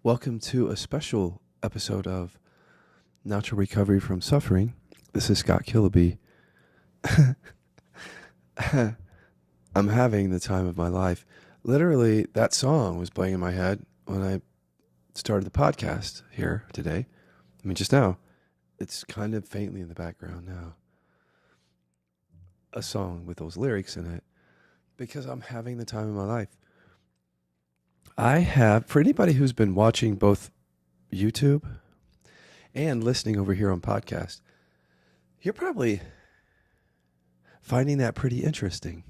Welcome to a special episode of Natural Recovery from Suffering. This is Scott Killaby. I'm having the time of my life. Literally, that song was playing in my head when I started the podcast here today. I mean, just now. It's kind of faintly in the background now. A song with those lyrics in it. Because I'm having the time of my life. I have, for anybody who's been watching both YouTube and listening over here on podcast, you're probably finding that pretty interesting.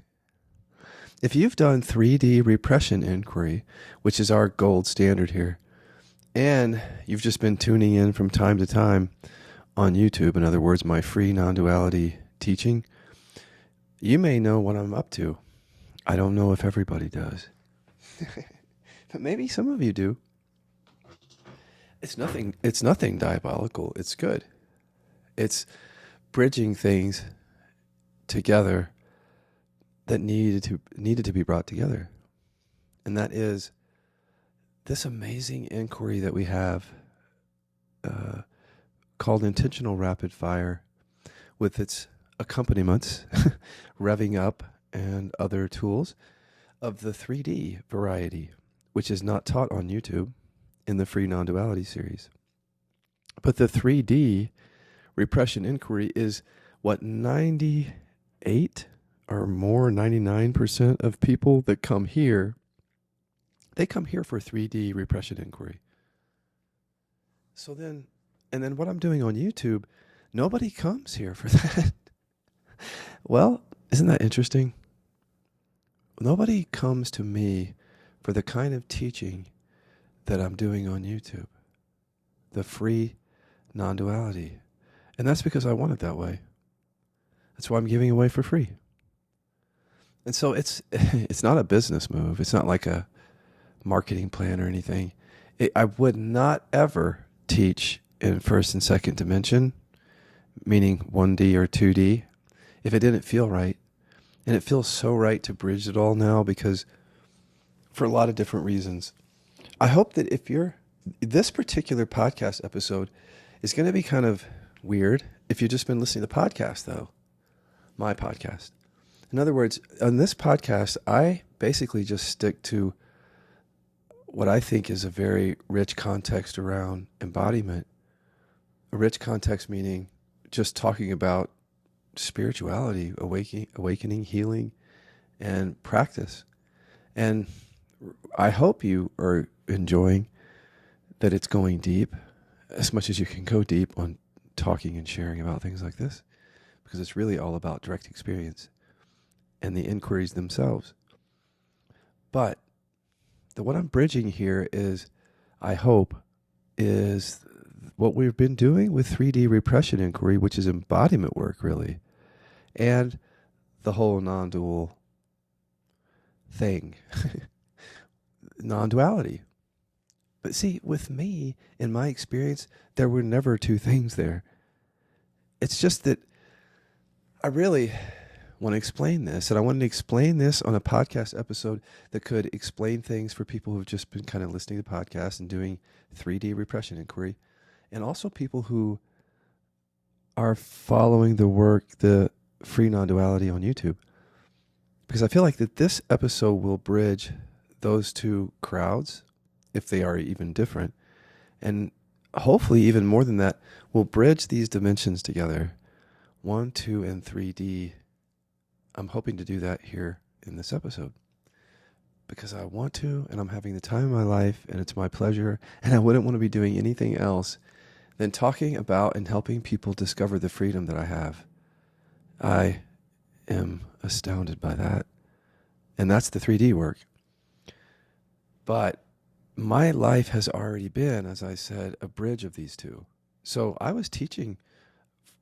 If you've done 3D repression inquiry, which is our gold standard here, and you've just been tuning in from time to time on YouTube, in other words, my free non-duality teaching, you may know what I'm up to. I don't know if everybody does. But maybe some of you do. It's nothing diabolical. It's good. It's bridging things together that needed to be brought together. And that is this amazing inquiry that we have called intentional rapid fire, with its accompaniments, revving up and other tools of the 3D variety, which is not taught on YouTube in the free non-duality series. But the 3D repression inquiry is what 98 or more, 99% of people that come here, they come here for 3D repression inquiry. So then, and then what I'm doing on YouTube, nobody comes here for that. Well, isn't that interesting? Nobody comes to me for the kind of teaching that I'm doing on YouTube, the free non-duality. And that's because I want it that way. That's why I'm giving away for free. And so it's not a business move. It's not like a marketing plan or anything. I would not ever teach in first and second dimension, meaning 1D or 2D, if it didn't feel right. And it feels so right to bridge it all now because for a lot of different reasons. I hope that this particular podcast episode is going to be kind of weird if you've just been listening to the podcast, though. My podcast. In other words, on this podcast, I basically just stick to what I think is a very rich context around embodiment. A rich context meaning just talking about spirituality, awakening, healing, and practice. And I hope you are enjoying that it's going deep as much as you can go deep on talking and sharing about things like this, because it's really all about direct experience and the inquiries themselves. But what I'm bridging here is, I hope, is what we've been doing with 3D repression inquiry, which is embodiment work, really, and the whole non-dual thing. Non-duality. But see, with me, in my experience, there were never two things there. It's just that I really want to explain this, and I wanted to explain this on a podcast episode that could explain things for people who've just been kind of listening to podcasts and doing 3D repression inquiry, and also people who are following the work, the free non-duality on YouTube. Because I feel like that this episode will bridge those two crowds, if they are even different, and hopefully even more than that, will bridge these dimensions together, 1, 2, and 3D. I'm hoping to do that here in this episode because I want to, and I'm having the time of my life, and it's my pleasure, and I wouldn't want to be doing anything else than talking about and helping people discover the freedom that I have. I am astounded by that, and that's the 3D work. But my life has already been, as I said, a bridge of these two. So I was teaching,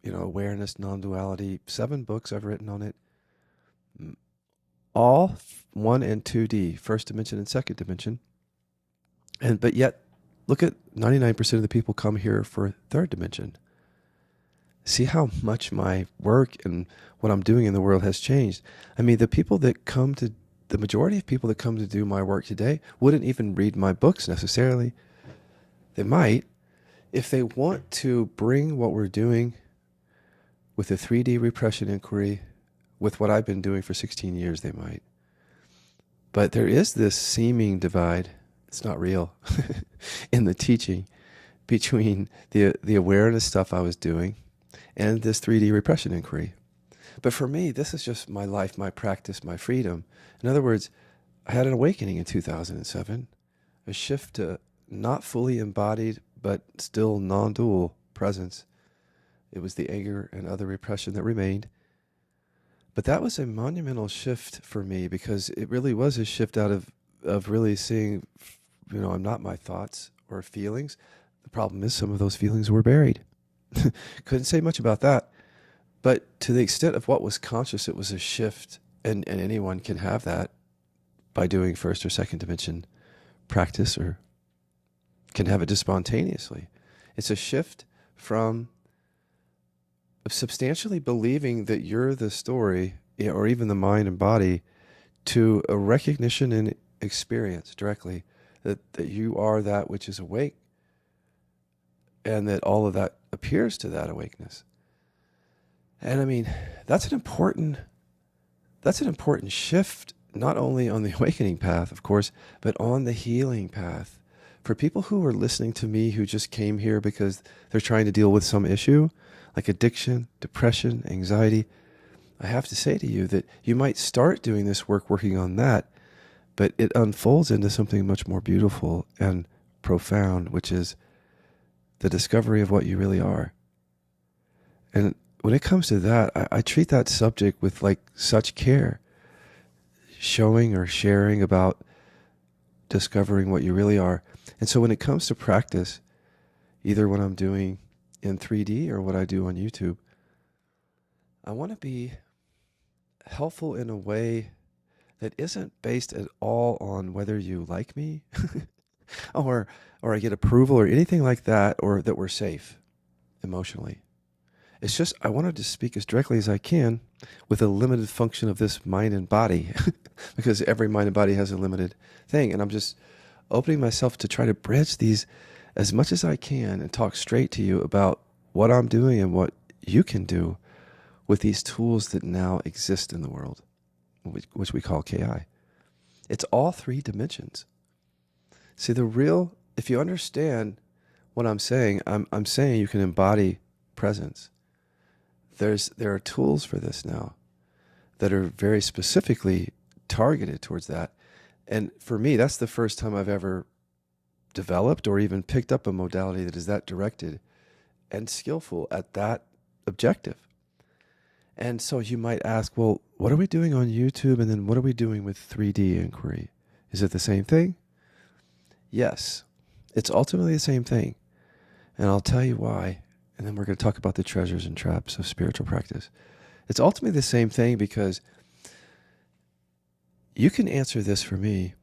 awareness, non-duality, 7 books I've written on it, all 1 and 2D, first dimension and second dimension. But yet, look at 99% of the people come here for third dimension. See how much my work and what I'm doing in the world has changed. I mean, the majority of people that come to do my work today wouldn't even read my books necessarily. They might. If they want to bring what we're doing with the 3D repression inquiry with what I've been doing for 16 years, they might. But there is this seeming divide, it's not real, in the teaching between the awareness stuff I was doing and this 3D repression inquiry. But for me, this is just my life, my practice, my freedom. In other words, I had an awakening in 2007, a shift to not fully embodied, but still non-dual presence. It was the anger and other repression that remained. But that was a monumental shift for me because it really was a shift out of really seeing, I'm not my thoughts or feelings. The problem is some of those feelings were buried. Couldn't say much about that. But to the extent of what was conscious, it was a shift, and anyone can have that by doing first or second dimension practice, or can have it just spontaneously. It's a shift from substantially believing that you're the story, or even the mind and body, to a recognition and experience directly that you are that which is awake, and that all of that appears to that awakeness. And I mean, that's an important shift, not only on the awakening path, of course, but on the healing path. For people who are listening to me who just came here because they're trying to deal with some issue, like addiction, depression, anxiety, I have to say to you that you might start doing this work, working on that, but it unfolds into something much more beautiful and profound, which is the discovery of what you really are. And when it comes to that, I treat that subject with like such care, showing or sharing about discovering what you really are. And so when it comes to practice, either what I'm doing in 3D or what I do on YouTube, I want to be helpful in a way that isn't based at all on whether you like me or I get approval or anything like that, or that we're safe emotionally. It's just, I wanted to speak as directly as I can with a limited function of this mind and body, because every mind and body has a limited thing. And I'm just opening myself to try to bridge these as much as I can and talk straight to you about what I'm doing and what you can do with these tools that now exist in the world, which we call KI. It's all three dimensions. See, if you understand what I'm saying, I'm saying you can embody presence. There are tools for this now that are very specifically targeted towards that. And for me, that's the first time I've ever developed or even picked up a modality that is that directed and skillful at that objective. And so you might ask, well, what are we doing on YouTube? And then what are we doing with 3D inquiry? Is it the same thing? Yes, it's ultimately the same thing. And I'll tell you why. And then we're going to talk about the treasures and traps of spiritual practice. It's ultimately the same thing because you can answer this for me.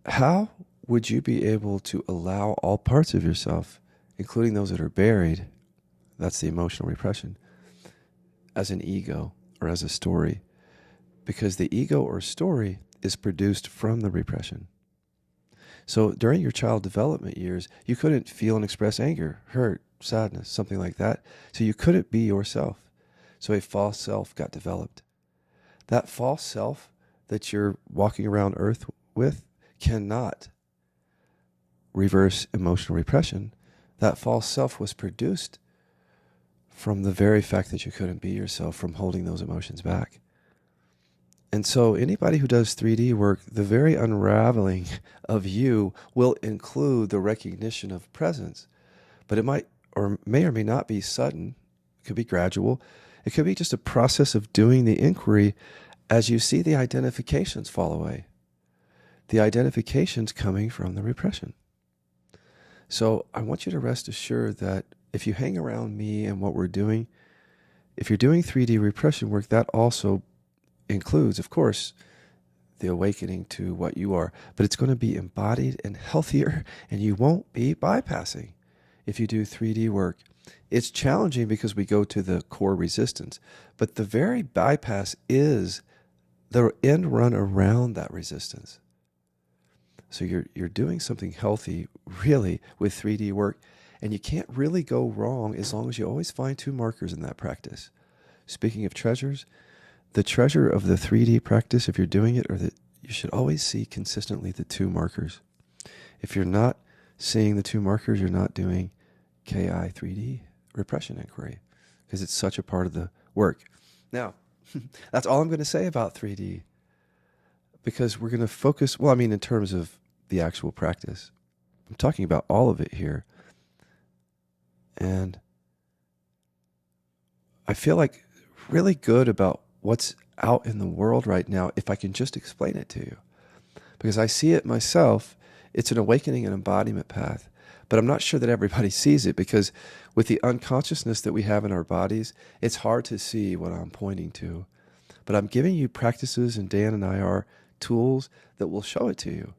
How would you be able to allow all parts of yourself, including those that are buried, that's the emotional repression, as an ego or as a story? Because the ego or story is produced from the repression. So during your child development years, you couldn't feel and express anger, hurt, sadness, something like that. So you couldn't be yourself. So a false self got developed. That false self that you're walking around Earth with cannot reverse emotional repression. That false self was produced from the very fact that you couldn't be yourself, from holding those emotions back. And so anybody who does 3D work, the very unraveling of you will include the recognition of presence. But it might or may not be sudden. It could be gradual. It could be just a process of doing the inquiry as you see the identifications fall away. The identifications coming from the repression. So I want you to rest assured that if you hang around me and what we're doing, if you're doing 3D repression work, that also includes, of course, the awakening to what you are. But it's going to be embodied and healthier, and you won't be bypassing if you do 3D work. It's challenging because we go to the core resistance, but the very bypass is the end run around that resistance. So you're doing something healthy, really, with 3D work, and you can't really go wrong as long as you always find two markers in that practice. Speaking of treasures, the treasure of the 3D practice, if you're doing it, or that you should always see consistently the two markers. If you're not seeing the two markers, you're not doing KI 3D repression inquiry, because it's such a part of the work. Now, that's all I'm going to say about 3D, because we're going to focus, well, I mean, in terms of the actual practice. I'm talking about all of it here. And I feel like really good about what's out in the world right now if I can just explain it to you. Because I see it myself. It's an awakening and embodiment path. But I'm not sure that everybody sees it, because with the unconsciousness that we have in our bodies, it's hard to see what I'm pointing to. But I'm giving you practices, and Dan and I are tools that will show it to you.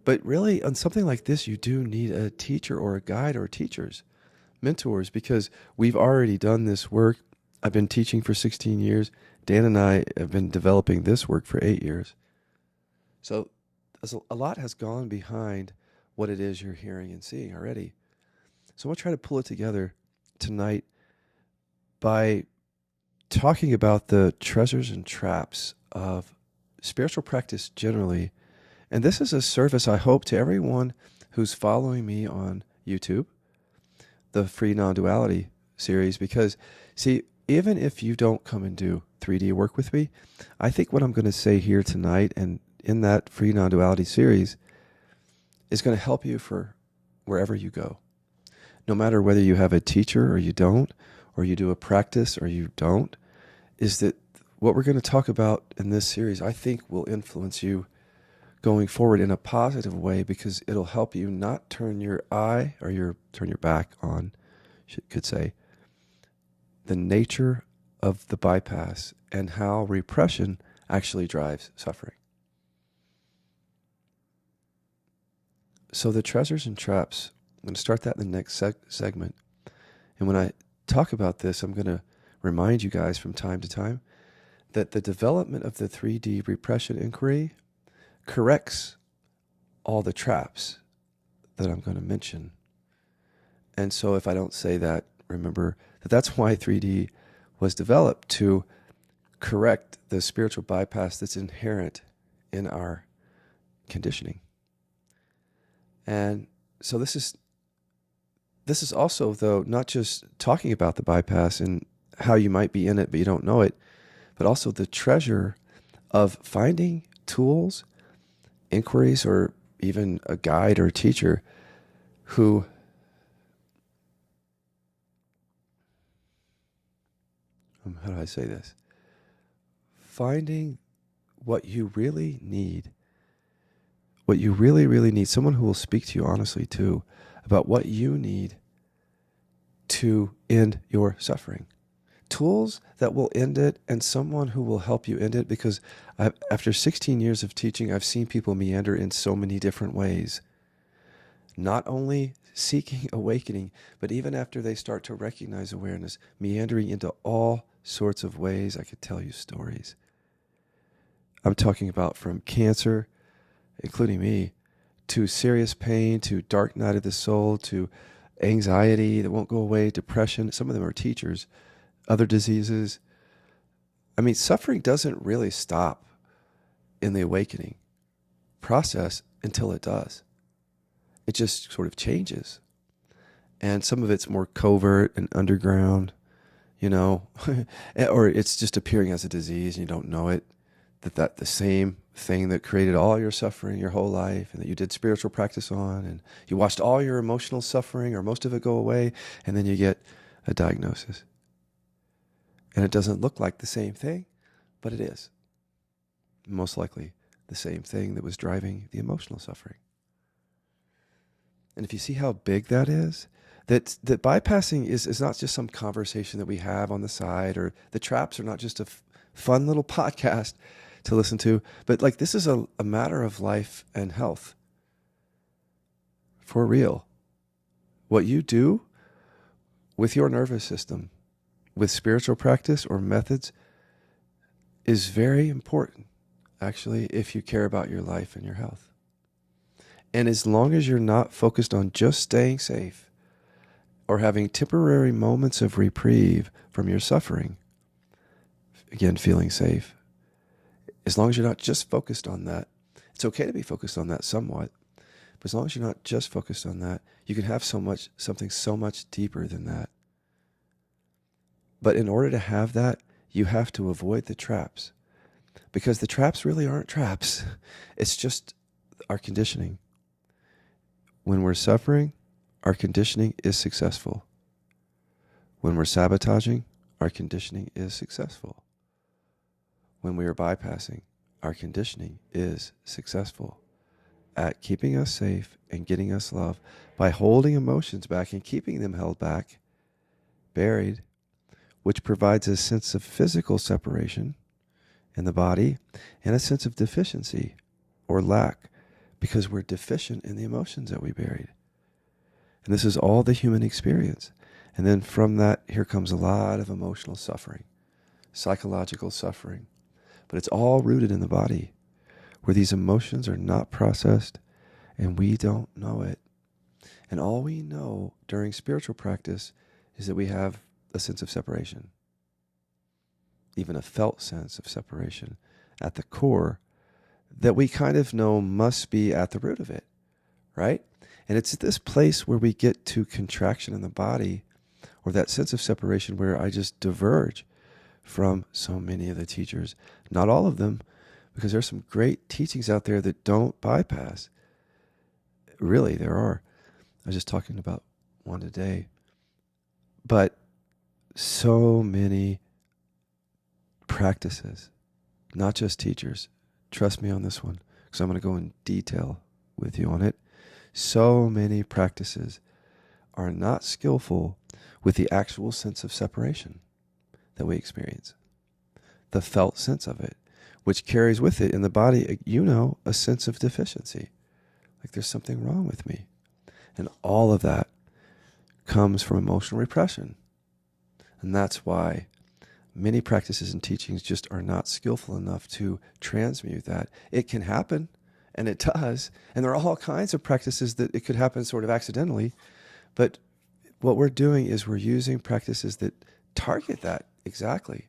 But really, on something like this, you do need a teacher or a guide or teachers, mentors, because we've already done this work. I've been teaching for 16 years. Dan and I have been developing this work for 8 years. So a lot has gone behind what it is you're hearing and seeing already. So I'm going to try to pull it together tonight by talking about the treasures and traps of spiritual practice generally. And this is a service, I hope, to everyone who's following me on YouTube, the Free Non-Duality series, because, see, even if you don't come and do 3D work with me, I think what I'm going to say here tonight and in that Free Non-Duality series is going to help you for wherever you go. No matter whether you have a teacher or you don't, or you do a practice or you don't, is that what we're going to talk about in this series, I think, will influence you going forward in a positive way, because it'll help you not turn your eye or turn your back on, could say, the nature of the bypass and how repression actually drives suffering. So the treasures and traps, I'm going to start that in the next segment. And when I talk about this, I'm going to remind you guys from time to time that the development of the 3D repression inquiry corrects all the traps that I'm going to mention. And so if I don't say that, remember that that's why 3D was developed, to correct the spiritual bypass that's inherent in our conditioning. And so this is also, though, not just talking about the bypass and how you might be in it but you don't know it, but also the treasure of finding tools, inquiries, or even a guide or a teacher who how do I say this? Finding what you really need. What you really, really need. Someone who will speak to you honestly, too, about what you need to end your suffering. Tools that will end it, and someone who will help you end it, because after 16 years of teaching, I've seen people meander in so many different ways. Not only seeking awakening, but even after they start to recognize awareness, meandering into all sorts of ways. I could tell you stories. I'm talking about from cancer, including me, to serious pain, to dark night of the soul, to anxiety that won't go away, depression. Some of them are teachers, other diseases. I mean, suffering doesn't really stop in the awakening process until it does. It just sort of changes. And some of it's more covert and underground, or it's just appearing as a disease and you don't know it. That the same thing that created all your suffering your whole life, and that you did spiritual practice on, and you watched all your emotional suffering or most of it go away, and then you get a diagnosis. And it doesn't look like the same thing, but it is. Most likely the same thing that was driving the emotional suffering. And if you see how big that is, that bypassing is not just some conversation that we have on the side, or the traps are not just a fun little podcast to listen to, but like this is a matter of life and health. For real. What you do with your nervous system, with spiritual practice or methods, is very important, actually, if you care about your life and your health. And as long as you're not focused on just staying safe or having temporary moments of reprieve from your suffering, again, feeling safe, as long as you're not just focused on that, it's okay to be focused on that somewhat, but as long as you're not just focused on that, you can have something so much deeper than that. But in order to have that, you have to avoid the traps, because the traps really aren't traps. It's just our conditioning. When we're suffering, our conditioning is successful. When we're sabotaging, our conditioning is successful. When we are bypassing, our conditioning is successful at keeping us safe and getting us love by holding emotions back and keeping them held back, buried, which provides a sense of physical separation in the body and a sense of deficiency or lack, because we're deficient in the emotions that we buried. And this is all the human experience. And then from that, here comes a lot of emotional suffering, psychological suffering. But it's all rooted in the body, where these emotions are not processed and we don't know it. And all we know during spiritual practice is that we have a sense of separation, even a felt sense of separation at the core that we kind of know must be at the root of it, right? And it's this place where we get to contraction in the body, or that sense of separation where I just diverge from so many of the teachers. Not all of them, because there's some great teachings out there that don't bypass. Really, there are. I was just talking about one today. But so many practices, not just teachers. Trust me on this one, because I'm going to go in detail with you on it. So many practices are not skillful with the actual sense of separation that we experience, the felt sense of it, which carries with it in the body, a sense of deficiency, like there's something wrong with me. And all of that comes from emotional repression. And that's why many practices and teachings just are not skillful enough to transmute that. It can happen, and it does. And there are all kinds of practices that it could happen sort of accidentally. But what we're doing is we're using practices that target that exactly,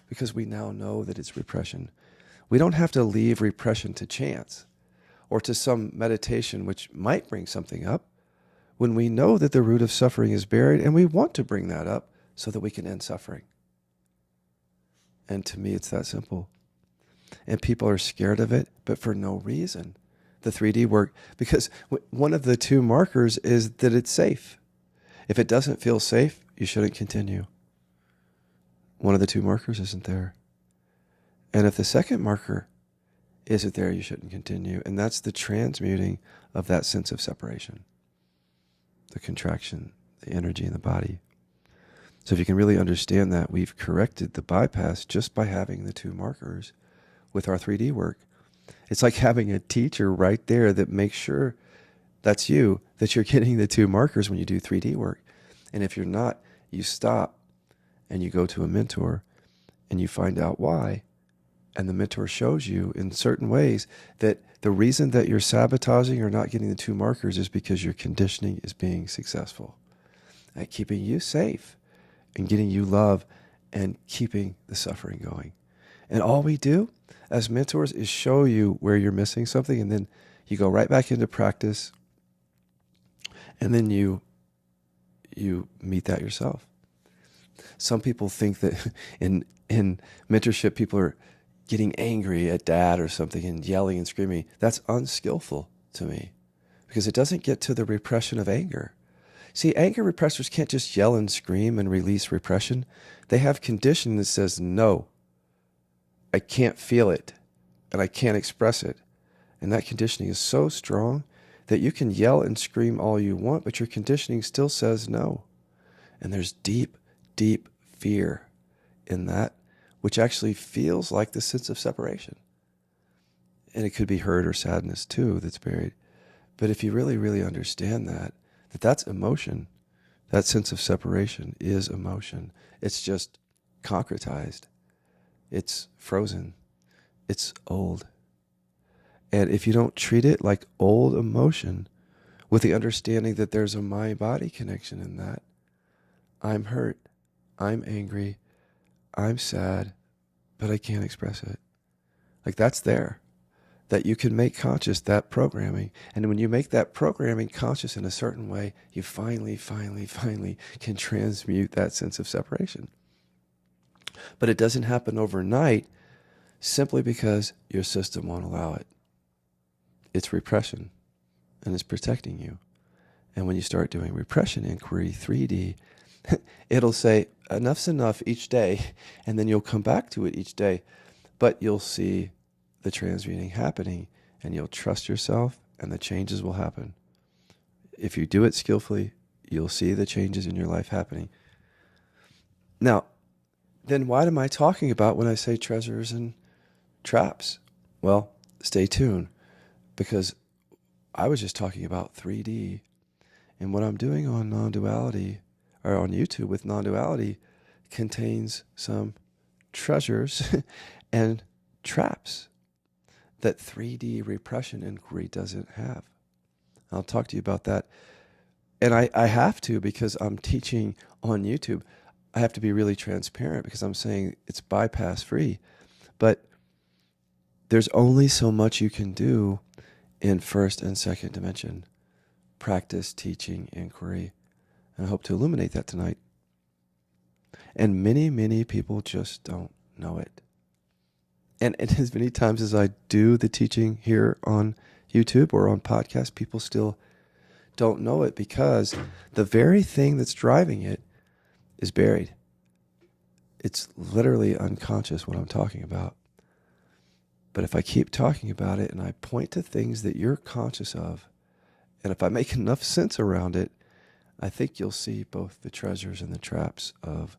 because we now know that it's repression. We don't have to leave repression to chance or to some meditation which might bring something up, when we know that the root of suffering is buried and we want to bring that up so that we can end suffering. And to me, it's that simple. And people are scared of it, but for no reason. The 3D work, because one of the two markers is that it's safe. If it doesn't feel safe, you shouldn't continue. One of the two markers isn't there. And if the second marker isn't there, you shouldn't continue. And that's the transmuting of that sense of separation, the contraction, the energy in the body. So if you can really understand that, we've corrected the bypass just by having the two markers with our 3D work. It's like having a teacher right there that makes sure that's you, that you're getting the two markers when you do 3D work. And if you're not, you stop and you go to a mentor and you find out why. And the mentor shows you in certain ways that the reason that you're sabotaging or not getting the two markers is because your conditioning is being successful at keeping you safe and getting you love and keeping the suffering going. And all we do as mentors is show you where you're missing something, and then you go right back into practice, and then you meet that yourself. Some people think that in mentorship, people are getting angry at dad or something and yelling and screaming. That's unskillful to me, because it doesn't get to the repression of anger. See, anger repressors can't just yell and scream and release repression. They have conditioning that says, no, I can't feel it and I can't express it. And that conditioning is so strong that you can yell and scream all you want, but your conditioning still says no. And there's deep, deep fear in that, which actually feels like the sense of separation. And it could be hurt or sadness too that's buried. But if you really, really understand that's emotion, that sense of separation is emotion. It's just concretized. It's frozen. It's old. And if you don't treat it like old emotion, with the understanding that there's a mind-body connection in that, I'm hurt, I'm angry, I'm sad, but I can't express it. Like that's there. That you can make conscious that programming. And when you make that programming conscious in a certain way, you finally can transmute that sense of separation. But it doesn't happen overnight simply because your system won't allow it. It's repression, and it's protecting you. And when you start doing repression inquiry, 3D, it'll say, enough's enough each day, and then you'll come back to it each day. But you'll see the transmuting happening, and you'll trust yourself, and the changes will happen. If you do it skillfully, you'll see the changes in your life happening. Now, then what am I talking about when I say treasures and traps? Well, stay tuned, because I was just talking about 3D, and what I'm doing on non-duality, or on YouTube with non-duality, contains some treasures and traps that 3D repression inquiry doesn't have. I'll talk to you about that. And I have to, because I'm teaching on YouTube. I have to be really transparent because I'm saying it's bypass free. But there's only so much you can do in first and second dimension. Practice, teaching, inquiry. And I hope to illuminate that tonight. And many people just don't know it. And as many times as I do the teaching here on YouTube or on podcast, people still don't know it because the very thing that's driving it is buried. It's literally unconscious what I'm talking about. But if I keep talking about it and I point to things that you're conscious of, and if I make enough sense around it, I think you'll see both the treasures and the traps of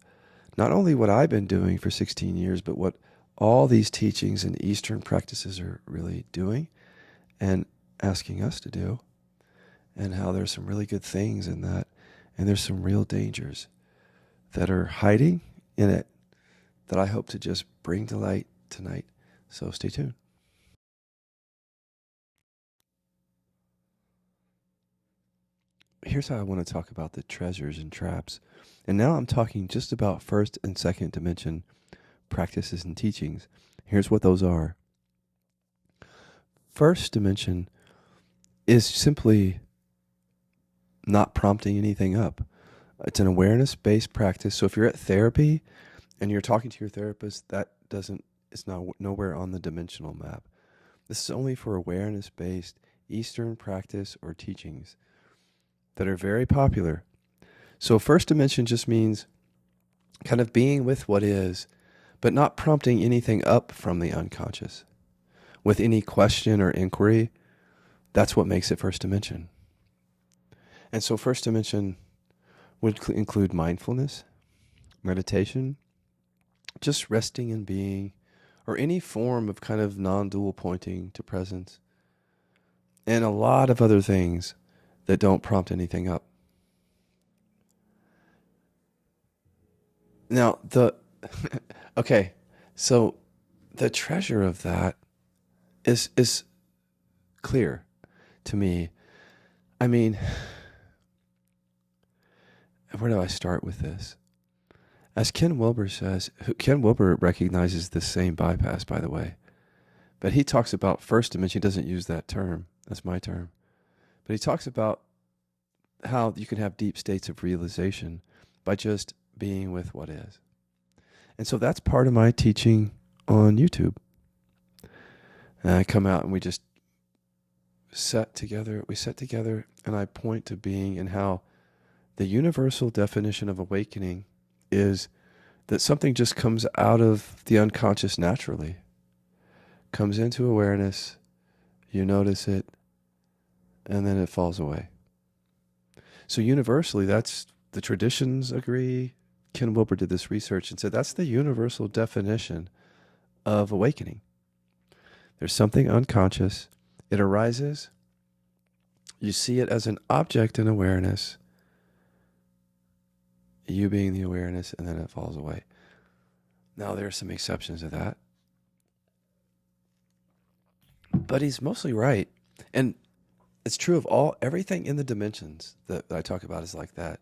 not only what I've been doing for 16 years, but what all these teachings and Eastern practices are really doing and asking us to do, and how there's some really good things in that, and there's some real dangers that are hiding in it that I hope to just bring to light tonight. So stay tuned. Here's how I want to talk about the treasures and traps. And now I'm talking just about first and second dimension practices and teachings. Here's what those are. First dimension is simply not prompting anything up. It's an awareness-based practice. So if you're at therapy and you're talking to your therapist, it's nowhere on the dimensional map. This is only for awareness-based Eastern practice or teachings that are very popular. So first dimension just means kind of being with what is, but not prompting anything up from the unconscious. With any question or inquiry, that's what makes it first dimension. And so first dimension would include mindfulness, meditation, just resting and being, or any form of kind of non-dual pointing to presence, and a lot of other things that don't prompt anything up. Now, okay, so the treasure of that is clear to me. I mean, where do I start with this? As Ken Wilber says, Ken Wilber recognizes the same bypass, by the way, but he talks about first dimension. He doesn't use that term. That's my term. But he talks about how you can have deep states of realization by just being with what is. And so that's part of my teaching on YouTube. And I come out and we just set together and I point to being, and how the universal definition of awakening is that something just comes out of the unconscious naturally, comes into awareness, you notice it, and then it falls away. So universally, that's the traditions agree. Ken Wilber did this research and said that's the universal definition of awakening. There's something unconscious. It arises. You see it as an object in awareness, you being the awareness, and then it falls away. Now, there are some exceptions to that. But he's mostly right. And it's true of everything in the dimensions that I talk about is like that.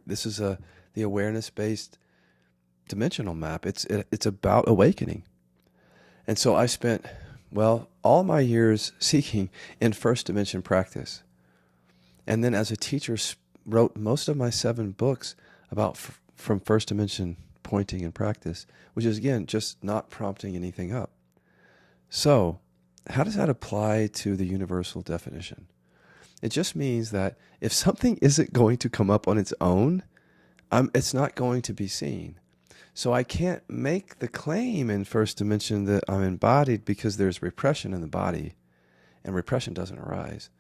This is the awareness-based dimensional map. It's about awakening. And so I spent, well, all my years seeking in first dimension practice. And then as a teacher, wrote most of my 7 books about from first dimension pointing and practice, which is, again, just not prompting anything up. So how does that apply to the universal definition? It just means that if something isn't going to come up on its own, it's not going to be seen. So I can't make the claim in first dimension that I'm embodied because there's repression in the body, and repression doesn't arise.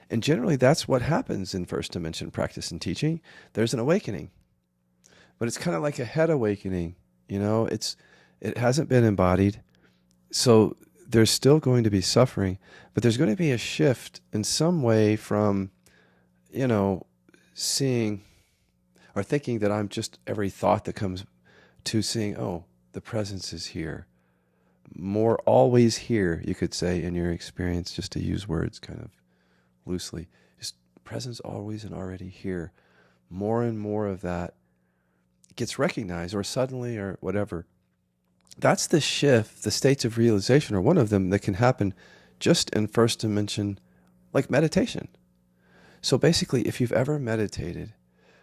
And generally that's what happens in first dimension practice and teaching. There's an awakening. But it's kind of like a head awakening, it hasn't been embodied. So there's still going to be suffering, but there's going to be a shift in some way from, seeing or thinking that I'm just every thought that comes, to seeing, oh, the presence is here. More always here, you could say, in your experience, just to use words kind of loosely. Just presence always and already here. More and more of that gets recognized, or suddenly, or whatever. That's the shift, the states of realization, or one of them, that can happen just in first dimension, like meditation. So basically, if you've ever meditated,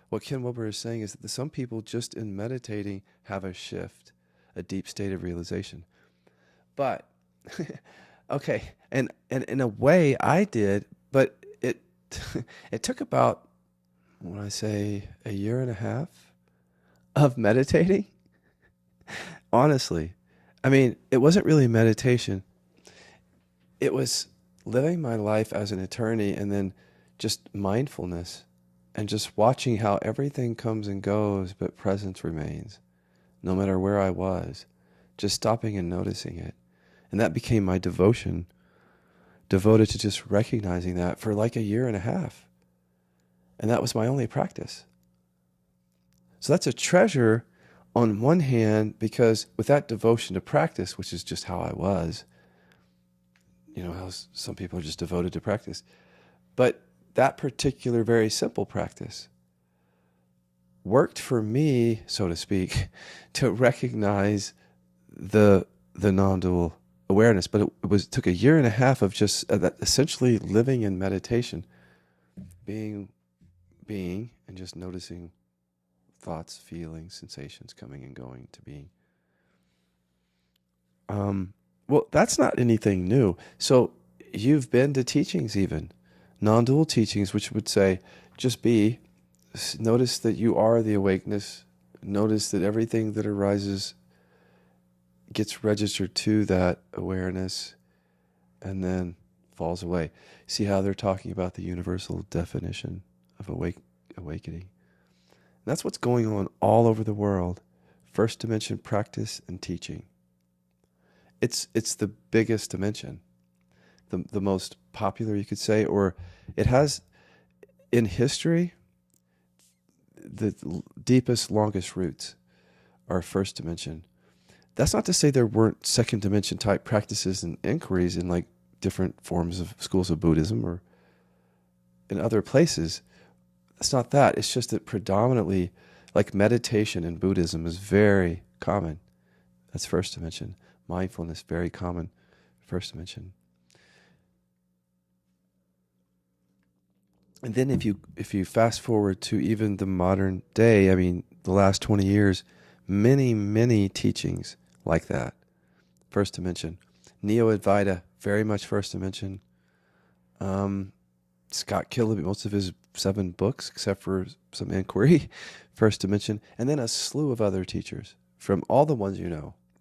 what Ken Wilber is saying is that some people just in meditating have a shift, a deep state of realization. But, okay, and in a way I did, but it it took about, when I say a year and a half of meditating, honestly. I mean, it wasn't really meditation. It was living my life as an attorney and then just mindfulness and just watching how everything comes and goes, but presence remains, no matter where I was, just stopping and noticing it. And that became my devotion, devoted to just recognizing that for like a year and a half. And that was my only practice. So that's a treasure on one hand, because with that devotion to practice, which is just how I was, how some people are just devoted to practice, but that particular very simple practice worked for me, so to speak, to recognize the non-dual awareness. But it took a year and a half of just essentially living in meditation, being, and just noticing thoughts, feelings, sensations coming and going to being. Well, that's not anything new. So you've been to teachings, even non-dual teachings, which would say, just be, notice that you are the awakeness, notice that everything that arises gets registered to that awareness and then falls away. See how they're talking about the universal definition of awakening. That's what's going on all over the world. First dimension practice and teaching. It's the biggest dimension, the most popular, you could say, or it has in history the deepest, longest roots are first dimension. That's not to say there weren't second dimension type practices and inquiries in like different forms of schools of Buddhism or in other places. It's not that. It's just that predominantly, like meditation in Buddhism is very common. That's first dimension. Mindfulness, very common, first dimension. And then if you fast forward to even the modern day, I mean, the last 20 years, many, many teachings like that. First dimension. Neo-Advaita, very much first dimension. Scott Killaby, most of his 7 books, except for some inquiry, first dimension. And then a slew of other teachers from all the ones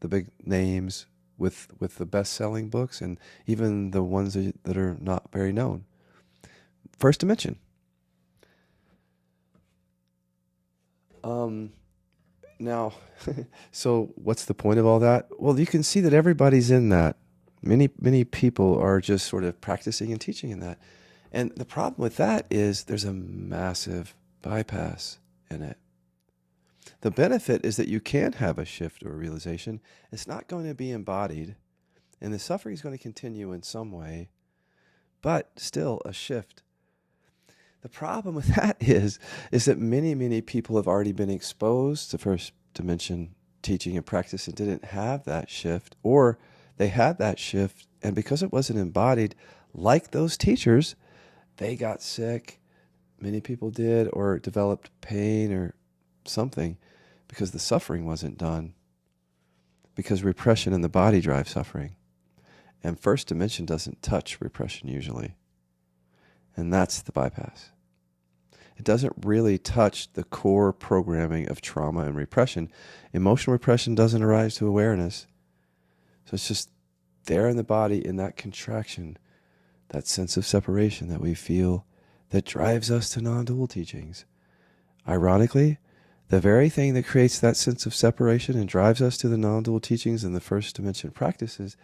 the big names with the best-selling books, and even the ones that are not very known. First dimension. Now, so what's the point of all that? Well, you can see that everybody's in that. Many people are just sort of practicing and teaching in that. And the problem with that is there's a massive bypass in it. The benefit is that you can have a shift or a realization. It's not going to be embodied. And the suffering is going to continue in some way, but still a shift. The problem with that is that many, many people have already been exposed to first dimension teaching and practice and didn't have that shift, or they had that shift, and because it wasn't embodied, like those teachers, they got sick. Many people did, or developed pain or something because the suffering wasn't done. Because repression in the body drives suffering. And first dimension doesn't touch repression usually. And that's the bypass. It doesn't really touch the core programming of trauma and repression. Emotional repression doesn't arise to awareness. So it's just there in the body, in that contraction, that sense of separation that we feel that drives us to non-dual teachings. Ironically, the very thing that creates that sense of separation and drives us to the non-dual teachings and the first dimension practices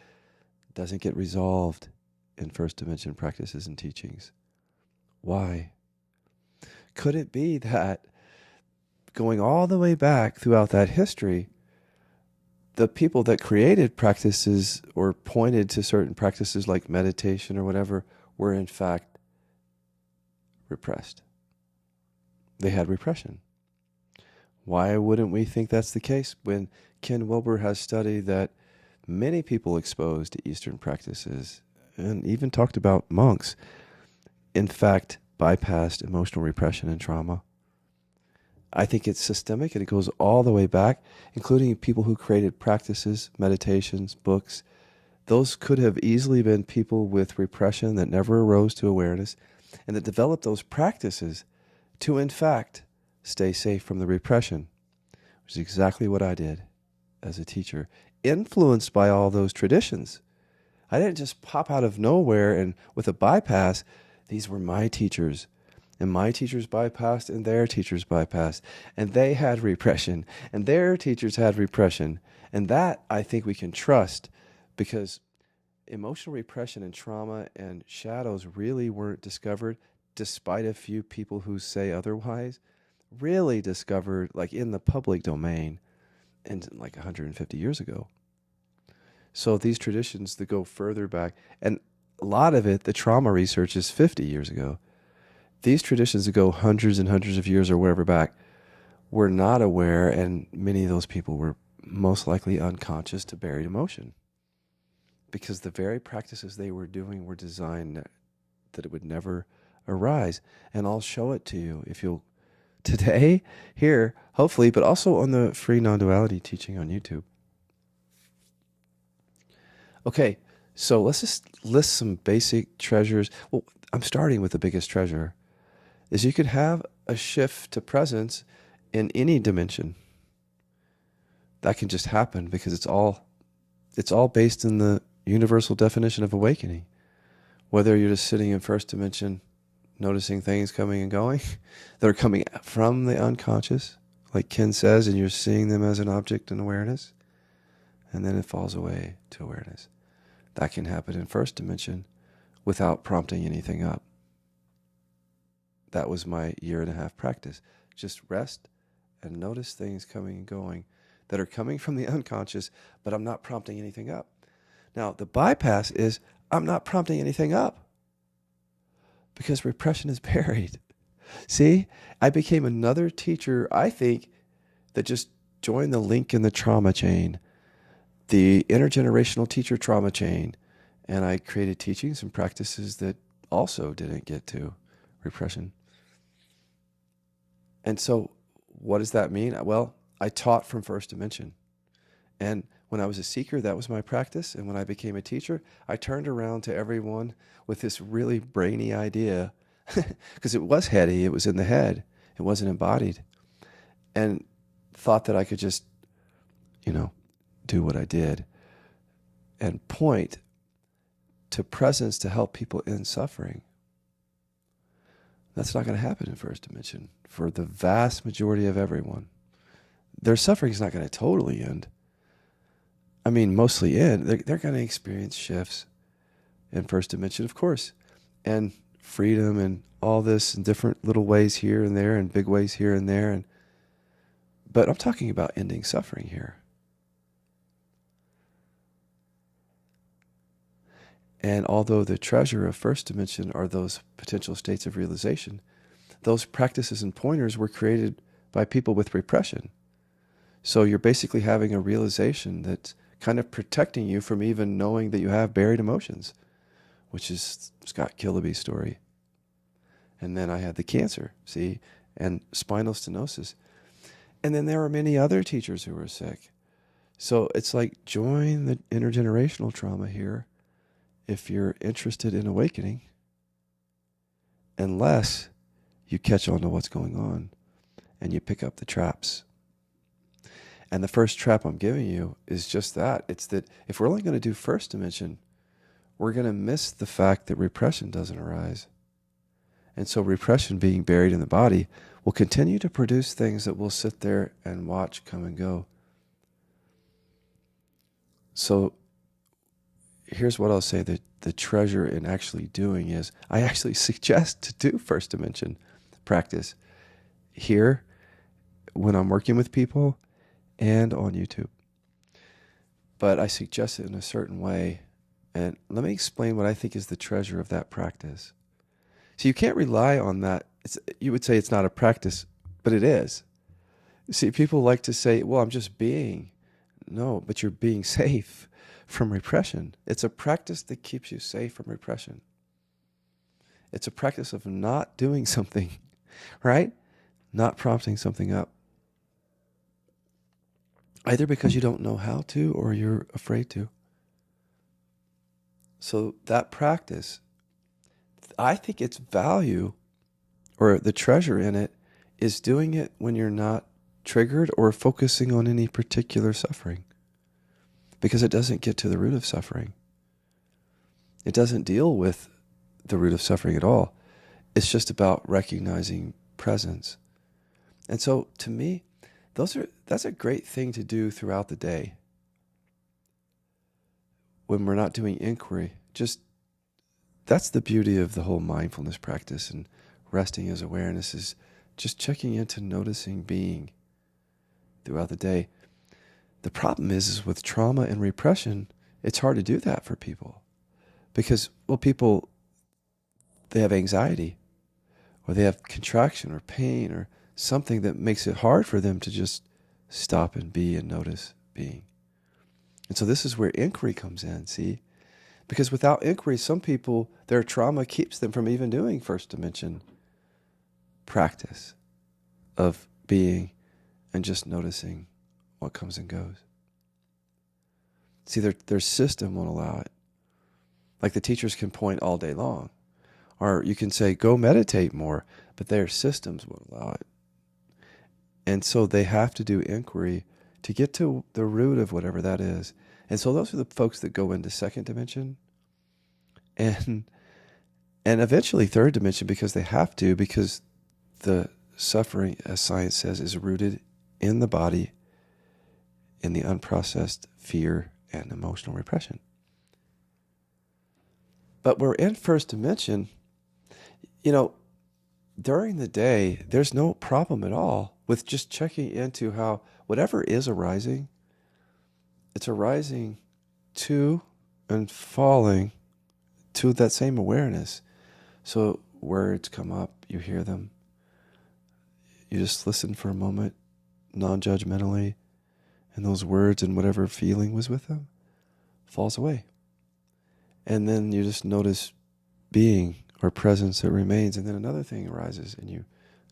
doesn't get resolved in first dimension practices and teachings. Why? Could it be that going all the way back throughout that history, the people that created practices or pointed to certain practices like meditation or whatever were in fact repressed? They had repression. Why wouldn't we think that's the case when Ken Wilber has studied that many people exposed to Eastern practices and even talked about monks, in fact, bypassed emotional repression and trauma? I think it's systemic and it goes all the way back, including people who created practices, meditations, books. Those could have easily been people with repression that never arose to awareness and that developed those practices to, in fact, stay safe from the repression, which is exactly what I did as a teacher, influenced by all those traditions. I didn't just pop out of nowhere and with a bypass. These were my teachers, and my teachers bypassed and their teachers bypassed, and they had repression and their teachers had repression. And that I think we can trust, because emotional repression and trauma and shadows really weren't discovered, despite a few people who say otherwise, really discovered like in the public domain and like 150 years ago. So these traditions that go further back, and a lot of it, the trauma research is 50 years ago. These traditions that go hundreds and hundreds of years or wherever back were not aware, and many of those people were most likely unconscious to buried emotion, because the very practices they were doing were designed that it would never arise. And I'll show it to you if you'll today, here, hopefully, but also on the free non-duality teaching on YouTube. Okay, so let's just list some basic treasures. Well, I'm starting with the biggest treasure, is you could have a shift to presence in any dimension. That can just happen because it's all based in the universal definition of awakening. Whether you're just sitting in first dimension, noticing things coming and going that are coming from the unconscious, like Ken says, and you're seeing them as an object in awareness, and then it falls away to awareness. That can happen in first dimension without prompting anything up. That was my 1.5-year practice. Just rest and notice things coming and going that are coming from the unconscious, but I'm not prompting anything up. Now, the bypass is I'm not prompting anything up because repression is buried. See, I became another teacher, I think, that just joined the link in the trauma chain, the intergenerational teacher trauma chain, and I created teachings and practices that also didn't get to repression. And so what does that mean? Well, I taught from first dimension. And when I was a seeker, that was my practice. And when I became a teacher, I turned around to everyone with this really brainy idea, because it was heady, it was in the head, it wasn't embodied, and thought that I could just, do what I did and point to presence to help people end suffering. That's not going to happen in first dimension for the vast majority of everyone. Their suffering is not going to totally end. I mean, mostly end. They're going to experience shifts in first dimension, of course, and freedom and all this in different little ways here and there and big ways here and there. But I'm talking about ending suffering here. And although the treasure of first dimension are those potential states of realization, those practices and pointers were created by people with repression. So you're basically having a realization that's kind of protecting you from even knowing that you have buried emotions, which is Scott Killaby's story. And then I had the cancer, see, and spinal stenosis. And then there are many other teachers who were sick. So it's like, join the intergenerational trauma here if you're interested in awakening, unless you catch on to what's going on and you pick up the traps. And the first trap I'm giving you is just that. It's that if we're only going to do first dimension, we're going to miss the fact that repression doesn't arise. And so repression being buried in the body will continue to produce things that we'll sit there and watch come and go. So here's what I'll say that the treasure in actually doing is, I actually suggest to do first dimension practice here when I'm working with people and on YouTube. But I suggest it in a certain way. And let me explain what I think is the treasure of that practice. So you can't rely on that. You would say it's not a practice, but it is. See, people like to say, well, I'm just being. No, but you're being safe from repression. It's a practice that keeps you safe from repression. It's a practice of not doing something, right? Not prompting something up. Either because you don't know how to or you're afraid to. So that practice, I think its value or the treasure in it is doing it when you're not triggered or focusing on any particular suffering, because it doesn't get to the root of suffering. It doesn't deal with the root of suffering at all. It's just about recognizing presence. And so to me, that's a great thing to do throughout the day. When we're not doing inquiry, that's the beauty of the whole mindfulness practice and resting as awareness, is just checking into noticing being throughout the day. The problem is with trauma and repression, it's hard to do that for people because, well, people, they have anxiety or they have contraction or pain or something that makes it hard for them to just stop and be and notice being. And so this is where inquiry comes in, see? Because without inquiry, some people, their trauma keeps them from even doing first dimension practice of being and just noticing what comes and goes. See, their system won't allow it. Like the teachers can point all day long. Or you can say, go meditate more, but their systems won't allow it. And so they have to do inquiry to get to the root of whatever that is. And so those are the folks that go into second dimension and eventually third dimension, because they have to, because the suffering, as science says, is rooted in the body, in the unprocessed fear and emotional repression. But we're in first dimension, during the day, there's no problem at all with just checking into how whatever is arising, it's arising to and falling to that same awareness. So words come up, you hear them. You just listen for a moment, non-judgmentally, and those words and whatever feeling was with them falls away. And then you just notice being or presence that remains, and then another thing arises and you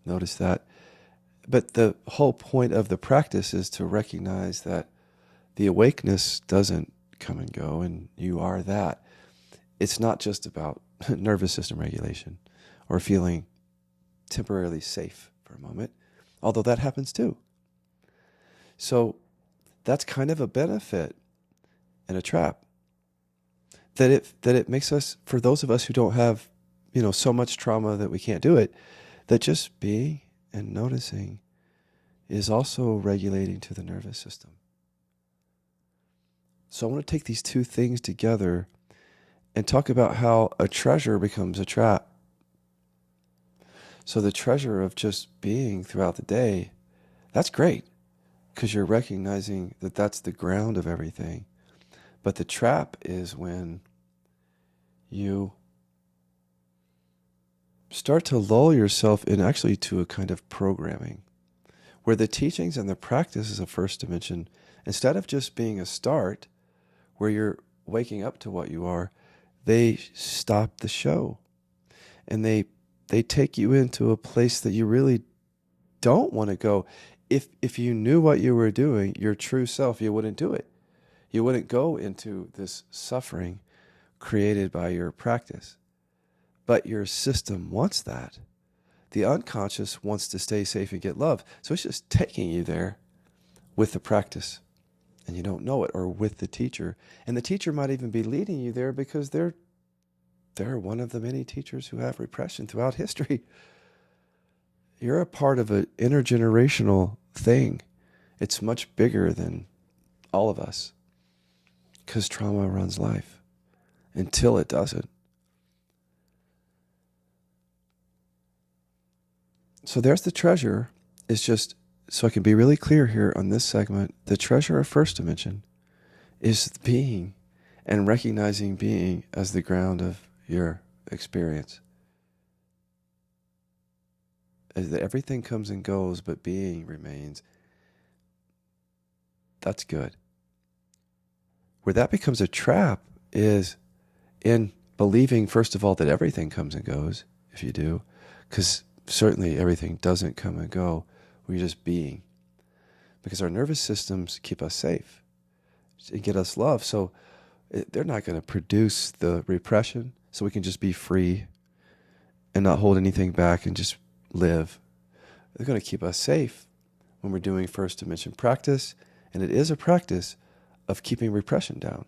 notice that. But the whole point of the practice is to recognize that the awakeness doesn't come and go, and you are that. It's not just about nervous system regulation or feeling temporarily safe for a moment, although that happens too. So that's kind of a benefit and a trap. That it makes us, for those of us who don't have, so much trauma that we can't do it, that just being and noticing is also regulating to the nervous system. So I want to take these two things together and talk about how a treasure becomes a trap. So the treasure of just being throughout the day, that's great, because you're recognizing that that's the ground of everything. But the trap is when you start to lull yourself in actually to a kind of programming where the teachings and the practices of first dimension, instead of just being a start where you're waking up to what you are, they stop the show. And they take you into a place that you really don't want to go. If you knew what you were doing, your true self, you wouldn't do it. You wouldn't go into this suffering created by your practice. But your system wants that. The unconscious wants to stay safe and get love. So it's just taking you there with the practice. And you don't know it, or with the teacher. And the teacher might even be leading you there because they're one of the many teachers who have repression throughout history. You're a part of an intergenerational thing. It's much bigger than all of us because trauma runs life until it doesn't. So there's the treasure. It's just, so I can be really clear here on this segment, the treasure of first dimension is being and recognizing being as the ground of your experience. As that everything comes and goes, but being remains. That's good. Where that becomes a trap is in believing, first of all, that everything comes and goes, if you do, because certainly everything doesn't come and go. We're just being. Because our nervous systems keep us safe and get us love. So they're not going to produce the repression, so we can just be free and not hold anything back and just live. They're going to keep us safe when we're doing first dimension practice. And it is a practice of keeping repression down.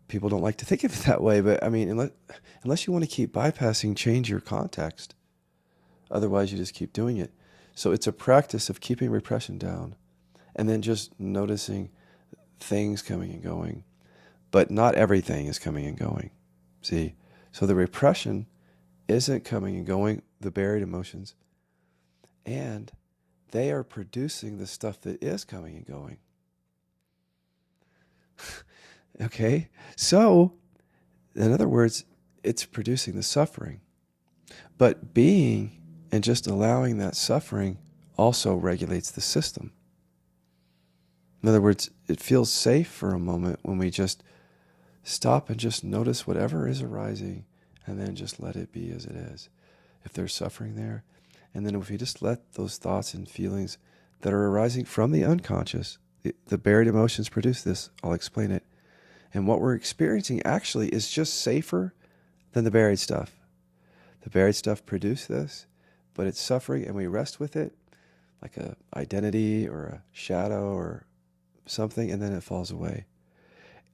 People don't like to think of it that way, but I mean, unless you want to keep bypassing, change your context. Otherwise, you just keep doing it. So it's a practice of keeping repression down and then just noticing things coming and going. But not everything is coming and going. See? So the repression isn't coming and going, the buried emotions, and they are producing the stuff that is coming and going. Okay? So, in other words, it's producing the suffering. But being and just allowing that suffering also regulates the system. In other words, it feels safe for a moment when we just stop and just notice whatever is arising and then just let it be as it is. If there's suffering there, and then if we just let those thoughts and feelings that are arising from the unconscious, the buried emotions produce this, I'll explain it. And what we're experiencing actually is just safer than the buried stuff. The buried stuff produced this, but it's suffering and we rest with it like a identity or a shadow or something, and then it falls away.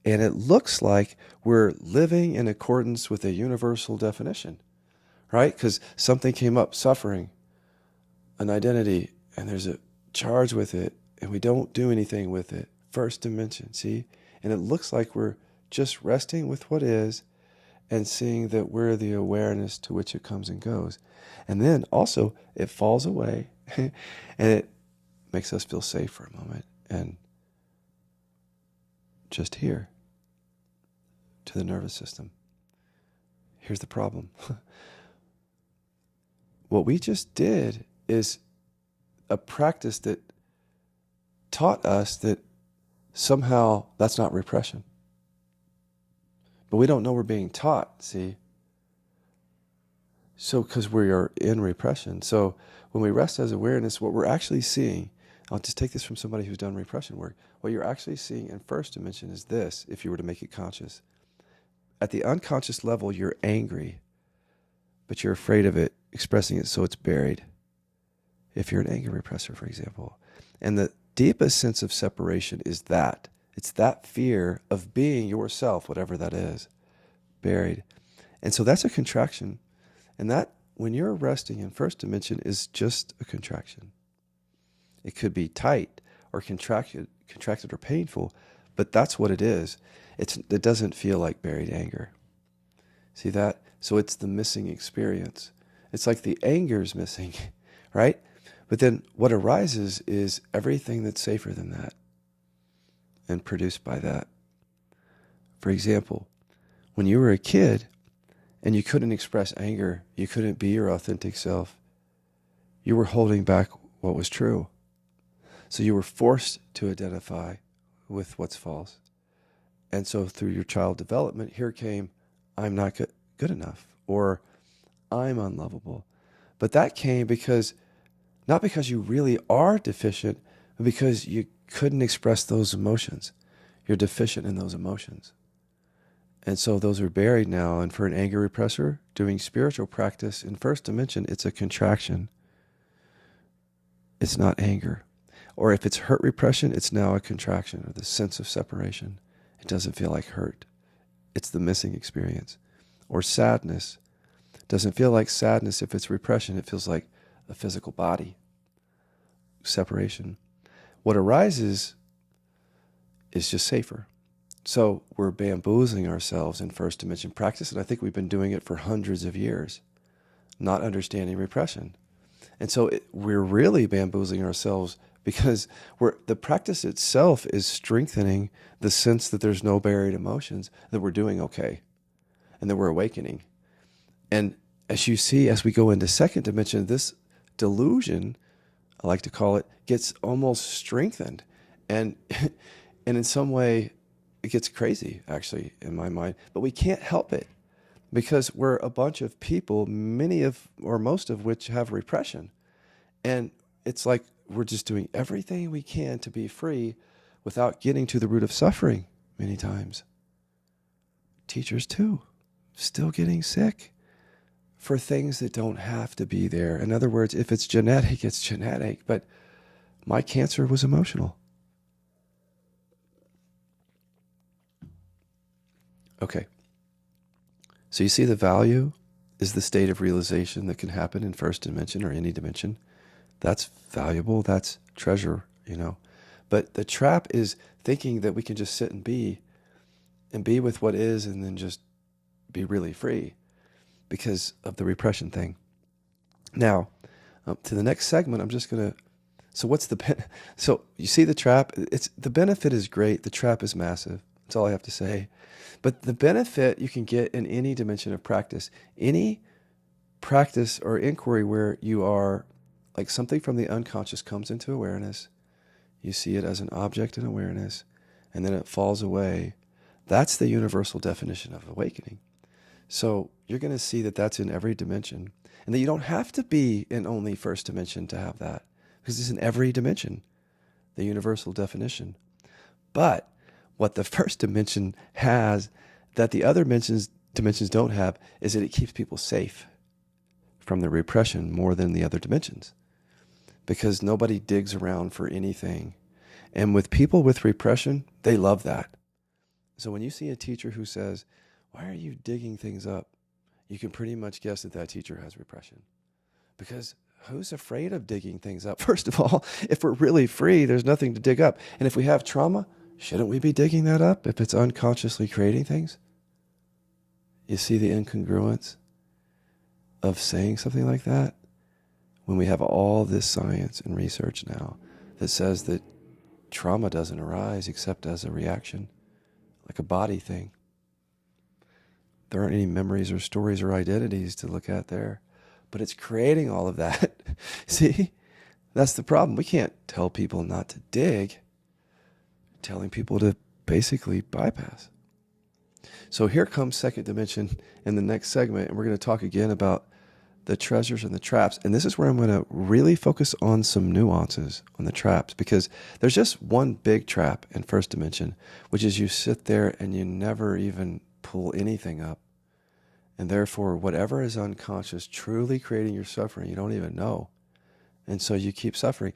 And it looks like we're living in accordance with a universal definition, right? Because something came up, suffering, an identity, and there's a charge with it, and we don't do anything with it. First dimension, see? And it looks like we're just resting with what is and seeing that we're the awareness to which it comes and goes. And then also it falls away and it makes us feel safe for a moment and just here to the nervous system. Here's the problem. What we just did is a practice that taught us that somehow that's not repression. But we don't know we're being taught, see? So, because we are in repression. So, when we rest as awareness, what we're actually seeing, I'll just take this from somebody who's done repression work. What you're actually seeing in first dimension is this, if you were to make it conscious. At the unconscious level, you're angry, but you're afraid of it, expressing it so it's buried. If you're an anger repressor, for example. And the deepest sense of separation is that. It's that fear of being yourself, whatever that is, buried. And so that's a contraction. And that, when you're resting in first dimension, is just a contraction. It could be tight or contracted or painful, but that's what it is. It doesn't feel like buried anger. See that? So it's the missing experience. It's like the anger's missing, right? But then what arises is everything that's safer than that and produced by that. For example, When you were a kid and you couldn't express anger, you couldn't be your authentic self, you were holding back what was true. So you were forced to identify with what's false. And so through your child development, here came, I'm not good enough, or I'm unlovable. But that came because, not because you really are deficient, but because you couldn't express those emotions. You're deficient in those emotions. And so those are buried now. And for an anger repressor, doing spiritual practice in first dimension, it's a contraction. It's not anger. Or if it's hurt repression, it's now a contraction, or the sense of separation. It doesn't feel like hurt. It's the missing experience. Or sadness. Doesn't feel like sadness if it's repression. It feels like a physical body. Separation. What arises is just safer. So we're bamboozling ourselves in first dimension practice, and I think we've been doing it for hundreds of years, not understanding repression. And so we're really bamboozling ourselves because the practice itself is strengthening the sense that there's no buried emotions, that we're doing okay, and that we're awakening. And as you see, as we go into second dimension, this delusion, I like to call it, gets almost strengthened. And in some way, it gets crazy, actually, in my mind. But we can't help it because we're a bunch of people, many of, or most of which have repression. And it's like we're just doing everything we can to be free without getting to the root of suffering many times. Teachers too, still getting sick for things that don't have to be there. In other words, if it's genetic, it's genetic. But my cancer was emotional. Okay. So you see the value is the state of realization that can happen in first dimension or any dimension. That's valuable. That's treasure, But the trap is thinking that we can just sit and be with what is and then just be really free because of the repression thing. Now, to the next segment, I'm just going to, so what's so you see the trap? The benefit is great. The trap is massive. That's all I have to say. But the benefit you can get in any dimension of practice, any practice or inquiry where you are, like something from the unconscious comes into awareness, you see it as an object in awareness, and then it falls away. That's the universal definition of awakening. So you're going to see that that's in every dimension, and that you don't have to be in only first dimension to have that, because it's in every dimension, the universal definition. But what the first dimension has that the other dimensions don't have is that it keeps people safe from the repression more than the other dimensions, because nobody digs around for anything. And with people with repression, they love that. So when you see a teacher who says, "Why are you digging things up?" you can pretty much guess that teacher has repression. Because who's afraid of digging things up? First of all, if we're really free, there's nothing to dig up. And if we have trauma, shouldn't we be digging that up if it's unconsciously creating things? You see the incongruence of saying something like that when we have all this science and research now that says that trauma doesn't arise except as a reaction, like a body thing. There aren't any memories or stories or identities to look at there, but it's creating all of that. See, that's the problem. We can't tell people not to dig, telling people to basically bypass. So here comes second dimension in the next segment, and we're going to talk again about the treasures and the traps. And this is where I'm going to really focus on some nuances on the traps, because there's just one big trap in first dimension, which is you sit there and you never even pull anything up. And therefore, whatever is unconscious, truly creating your suffering, you don't even know. And so you keep suffering.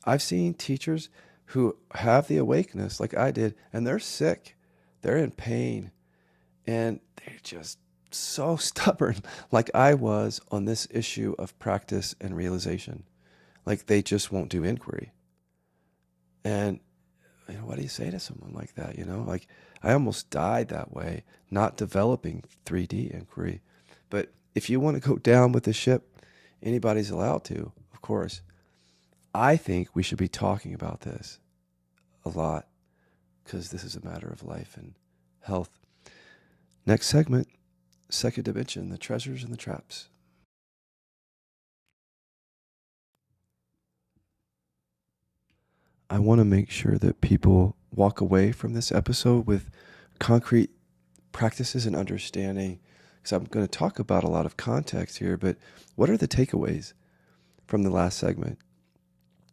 I've seen teachers who have the awakeness, like I did, and they're sick. They're in pain. And they're just so stubborn, like I was on this issue of practice and realization. Like they just won't do inquiry. And what do you say to someone like that? Like I almost died that way, not developing 3D inquiry. But if you want to go down with the ship, anybody's allowed to, of course. I think we should be talking about this a lot, because this is a matter of life and health. Next segment, second dimension, the treasures and the traps. I want to make sure that people walk away from this episode with concrete practices and understanding, because I'm going to talk about a lot of context here, but what are the takeaways from the last segment?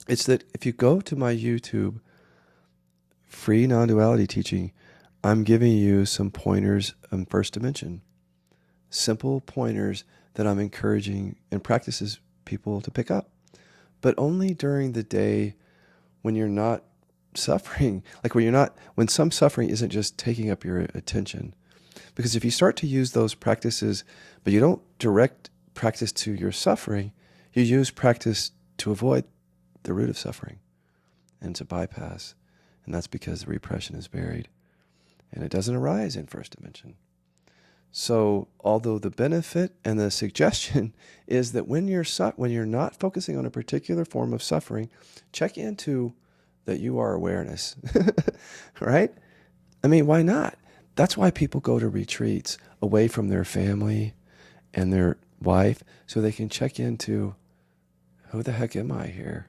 It's that if you go to my YouTube free non-duality teaching, I'm giving you some pointers on first dimension, simple pointers that I'm encouraging and practices people to pick up, but only during the day when you're not suffering, like when some suffering isn't just taking up your attention. Because if you start to use those practices, but you don't direct practice to your suffering, you use practice to avoid the root of suffering and to bypass. And that's because the repression is buried and it doesn't arise in first dimension. So although the benefit and the suggestion is that when you're not focusing on a particular form of suffering, check into that you are awareness, right? I mean, why not? That's why people go to retreats away from their family and their wife, so they can check into, who the heck am I here?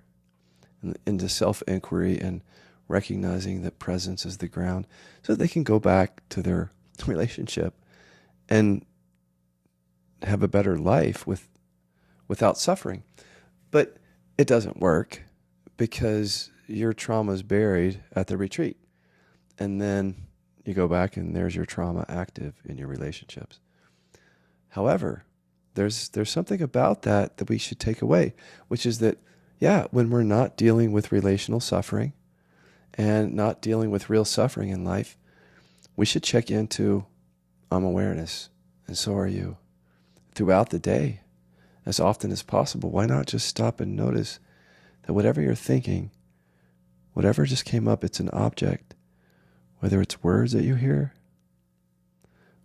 And into self-inquiry and recognizing that presence is the ground, so they can go back to their relationship and have a better life without suffering. But it doesn't work because your trauma is buried at the retreat. And then you go back and there's your trauma active in your relationships. However, there's something about that we should take away, which is that, when we're not dealing with relational suffering and not dealing with real suffering in life, we should check into awareness, and so are you. Throughout the day, as often as possible, why not just stop and notice that whatever you're thinking, whatever just came up, it's an object, whether it's words that you hear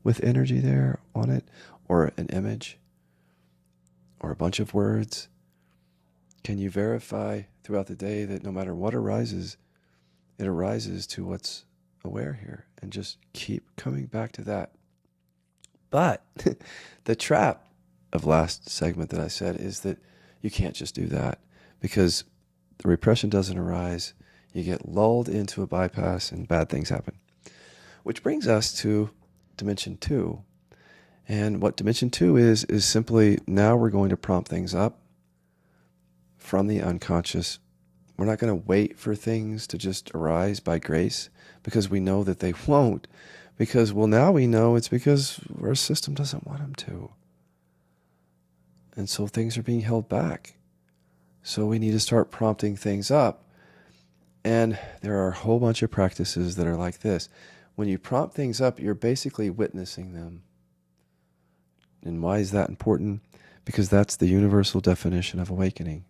with energy there on it, or an image, or a bunch of words. Can you verify throughout the day that no matter what arises, it arises to what's aware here, and just keep coming back to that? But the trap of last segment that I said is that you can't just do that, because the repression doesn't arise. You get lulled into a bypass and bad things happen. Which brings us to dimension 2. And what dimension 2 is simply, now we're going to prompt things up from the unconscious. We're not going to wait for things to just arise by grace, because we know that they won't. Because, now we know it's because our system doesn't want them to. And so things are being held back. So we need to start prompting things up. And there are a whole bunch of practices that are like this. When you prompt things up, you're basically witnessing them. And why is that important? Because that's the universal definition of awakening.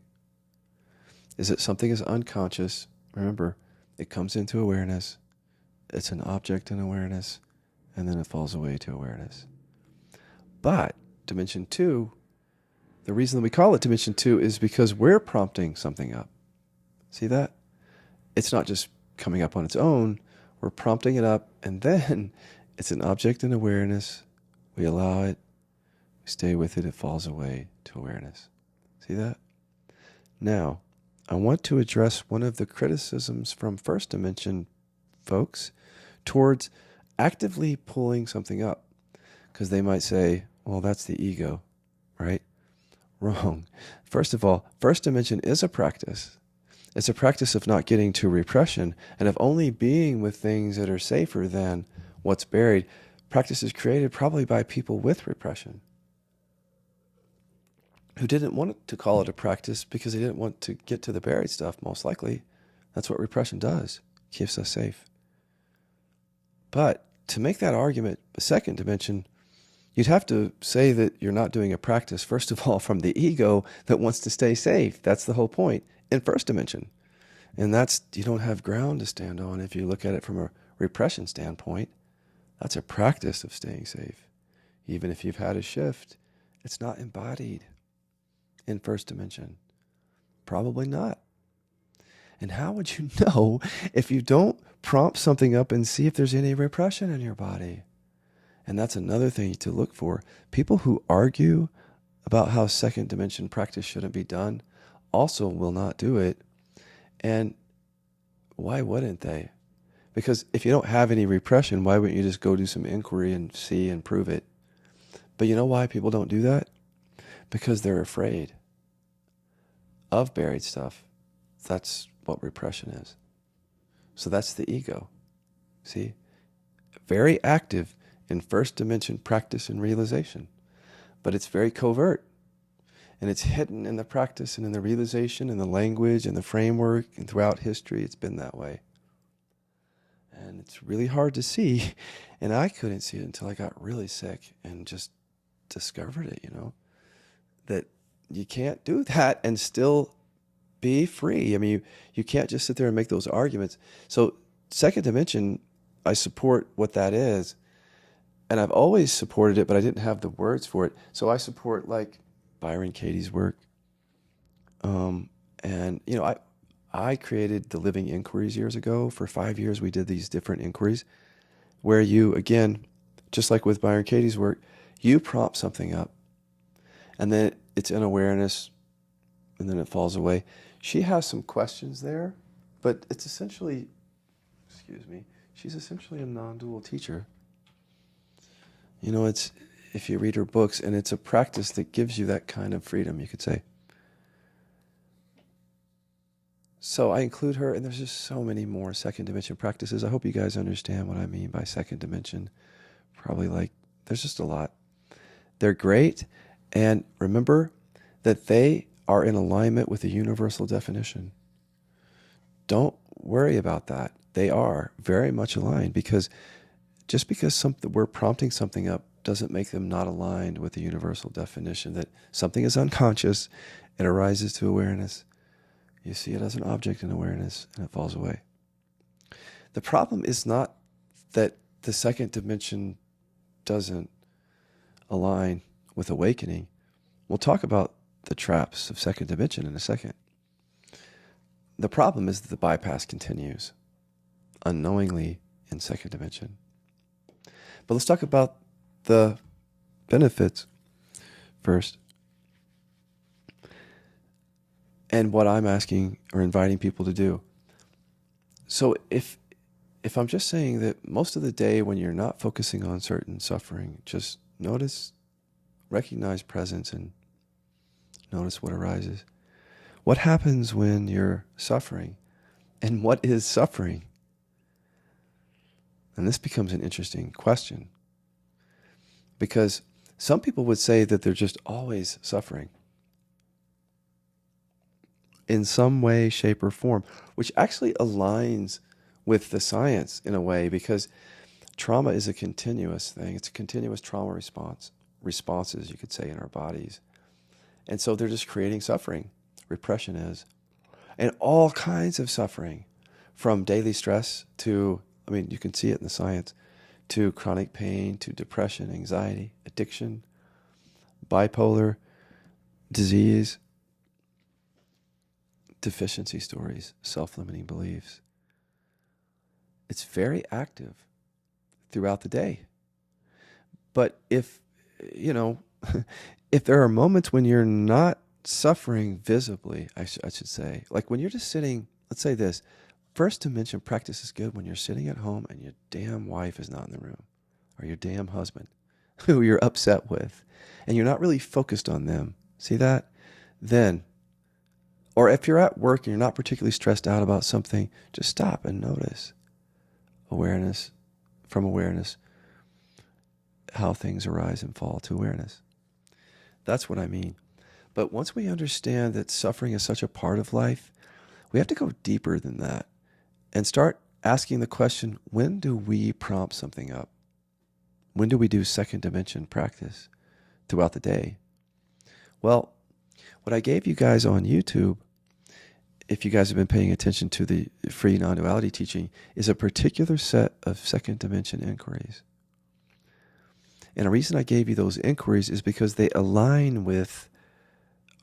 Is that something is unconscious. Remember, it comes into awareness. It's an object in awareness, and then it falls away to awareness. But dimension 2, the reason that we call it dimension 2 is because we're prompting something up. See that? It's not just coming up on its own. We're prompting it up, and then it's an object in awareness. We allow it. We stay with it. It falls away to awareness. See that? Now, I want to address one of the criticisms from first dimension folks towards actively pulling something up, because they might say, well, that's the ego, right? Wrong. First of all, first dimension is a practice. It's a practice of not getting to repression and of only being with things that are safer than what's buried. Practice is created probably by people with repression who didn't want to call it a practice because they didn't want to get to the buried stuff, most likely. That's what repression does. It keeps us safe. But to make that argument a second dimension, you'd have to say that you're not doing a practice, first of all, from the ego that wants to stay safe. That's the whole point in first dimension. And that's, you don't have ground to stand on if you look at it from a repression standpoint. That's a practice of staying safe. Even if you've had a shift, it's not embodied in first dimension. Probably not. And how would you know if you don't prompt something up and see if there's any repression in your body? And that's another thing to look for. People who argue about how second dimension practice shouldn't be done also will not do it. And why wouldn't they? Because if you don't have any repression, why wouldn't you just go do some inquiry and see and prove it? But you know why people don't do that? Because they're afraid of buried stuff. That's what repression is. So that's the ego. See? Very active in first dimension practice and realization. But it's very covert. And it's hidden in the practice and in the realization and the language and the framework. And throughout history, it's been that way. And it's really hard to see. And I couldn't see it until I got really sick and just discovered it, that you can't do that and still be free. I mean, you can't just sit there and make those arguments. So second dimension, I support what that is. And I've always supported it, but I didn't have the words for it. So I support like Byron Katie's work. And, I created the Living Inquiries years ago. For 5 years, we did these different inquiries where you, again, just like with Byron Katie's work, you prompt something up and then it's in awareness and then it falls away. She has some questions there, but it's essentially, she's essentially a non-dual teacher. It's, if you read her books, and it's a practice that gives you that kind of freedom, you could say. So I include her, and there's just so many more second dimension practices. I hope you guys understand what I mean by second dimension. Probably there's just a lot. They're great, and remember that they are in alignment with the universal definition. Don't worry about that. They are very much aligned, because just because we're prompting something up doesn't make them not aligned with the universal definition, that something is unconscious, it arises to awareness. You see it as an object in awareness, and it falls away. The problem is not that the second dimension doesn't align with awakening. We'll talk about the traps of second dimension in a second. The problem is that the bypass continues unknowingly in second dimension. But let's talk about the benefits first. And what I'm asking or inviting people to do. So if I'm just saying that most of the day when you're not focusing on certain suffering, just notice, recognize presence and notice what arises. What happens when you're suffering? And what is suffering? And this becomes an interesting question, because some people would say that they're just always suffering in some way, shape, or form, which actually aligns with the science in a way, because trauma is a continuous thing. It's a continuous trauma responses, you could say, in our bodies. And so they're just creating suffering. Repression is. And all kinds of suffering, from daily stress to, you can see it in the science, to chronic pain, to depression, anxiety, addiction, bipolar disease, deficiency stories, self-limiting beliefs. It's very active throughout the day. But if there are moments when you're not suffering visibly, I should say, like when you're just sitting, let's say this, first dimension practice is good when you're sitting at home and your damn wife is not in the room, or your damn husband who you're upset with, and you're not really focused on them. See that? Then, or if you're at work and you're not particularly stressed out about something, just stop and notice. Awareness, how things arise and fall to awareness. That's what I mean. But once we understand that suffering is such a part of life, we have to go deeper than that and start asking the question, when do we prompt something up? When do we do second dimension practice throughout the day? Well, what I gave you guys on YouTube, if you guys have been paying attention to the free non-duality teaching, is a particular set of second dimension inquiries. And the reason I gave you those inquiries is because they align with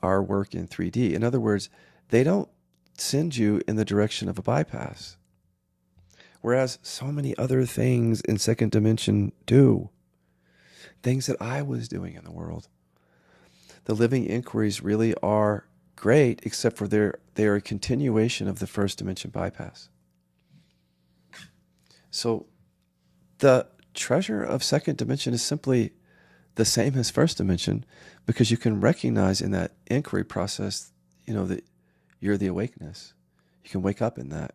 our work in 3D. In other words, they don't send you in the direction of a bypass, whereas so many other things in second dimension do. things that I was doing in the world. The living inquiries really are great, except for they are a continuation of the first dimension bypass. So the treasure of second dimension is simply the same as first dimension, because you can recognize in that inquiry process, that you're the awakeness. You can wake up in that.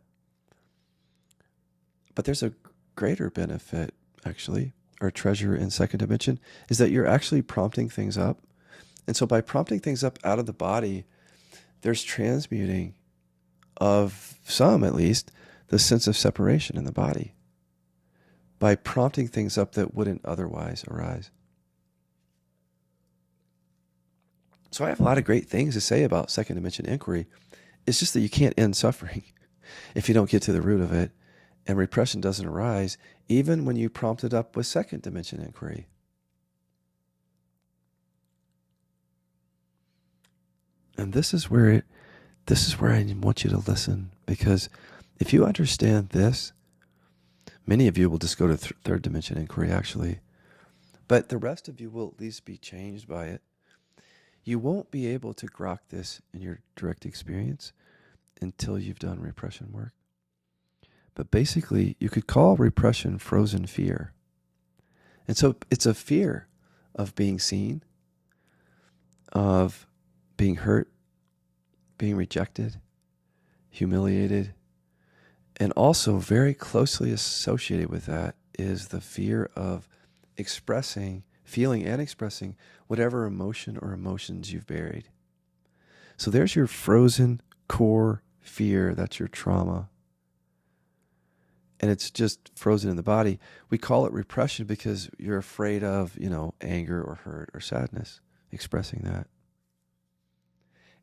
But there's a greater benefit, actually, or treasure in second dimension, is that you're actually prompting things up. And so by prompting things up out of the body, there's transmuting of some, at least, the sense of separation in the body by prompting things up that wouldn't otherwise arise. So I have a lot of great things to say about second dimension inquiry. It's just that you can't end suffering if you don't get to the root of it, and repression doesn't arise even when you prompt it up with second dimension inquiry. And this is where I want you to listen, because if you understand this, many of you will just go to third dimension inquiry, actually, but the rest of you will at least be changed by it. You won't be able to grok this in your direct experience until you've done repression work. But basically, you could call repression frozen fear. And so it's a fear of being seen, of being hurt, being rejected, humiliated, and also very closely associated with that is the fear of feeling and expressing whatever emotion or emotions you've buried. So there's your frozen core fear. That's your trauma. And it's just frozen in the body. We call it repression because you're afraid of, anger or hurt or sadness, expressing that.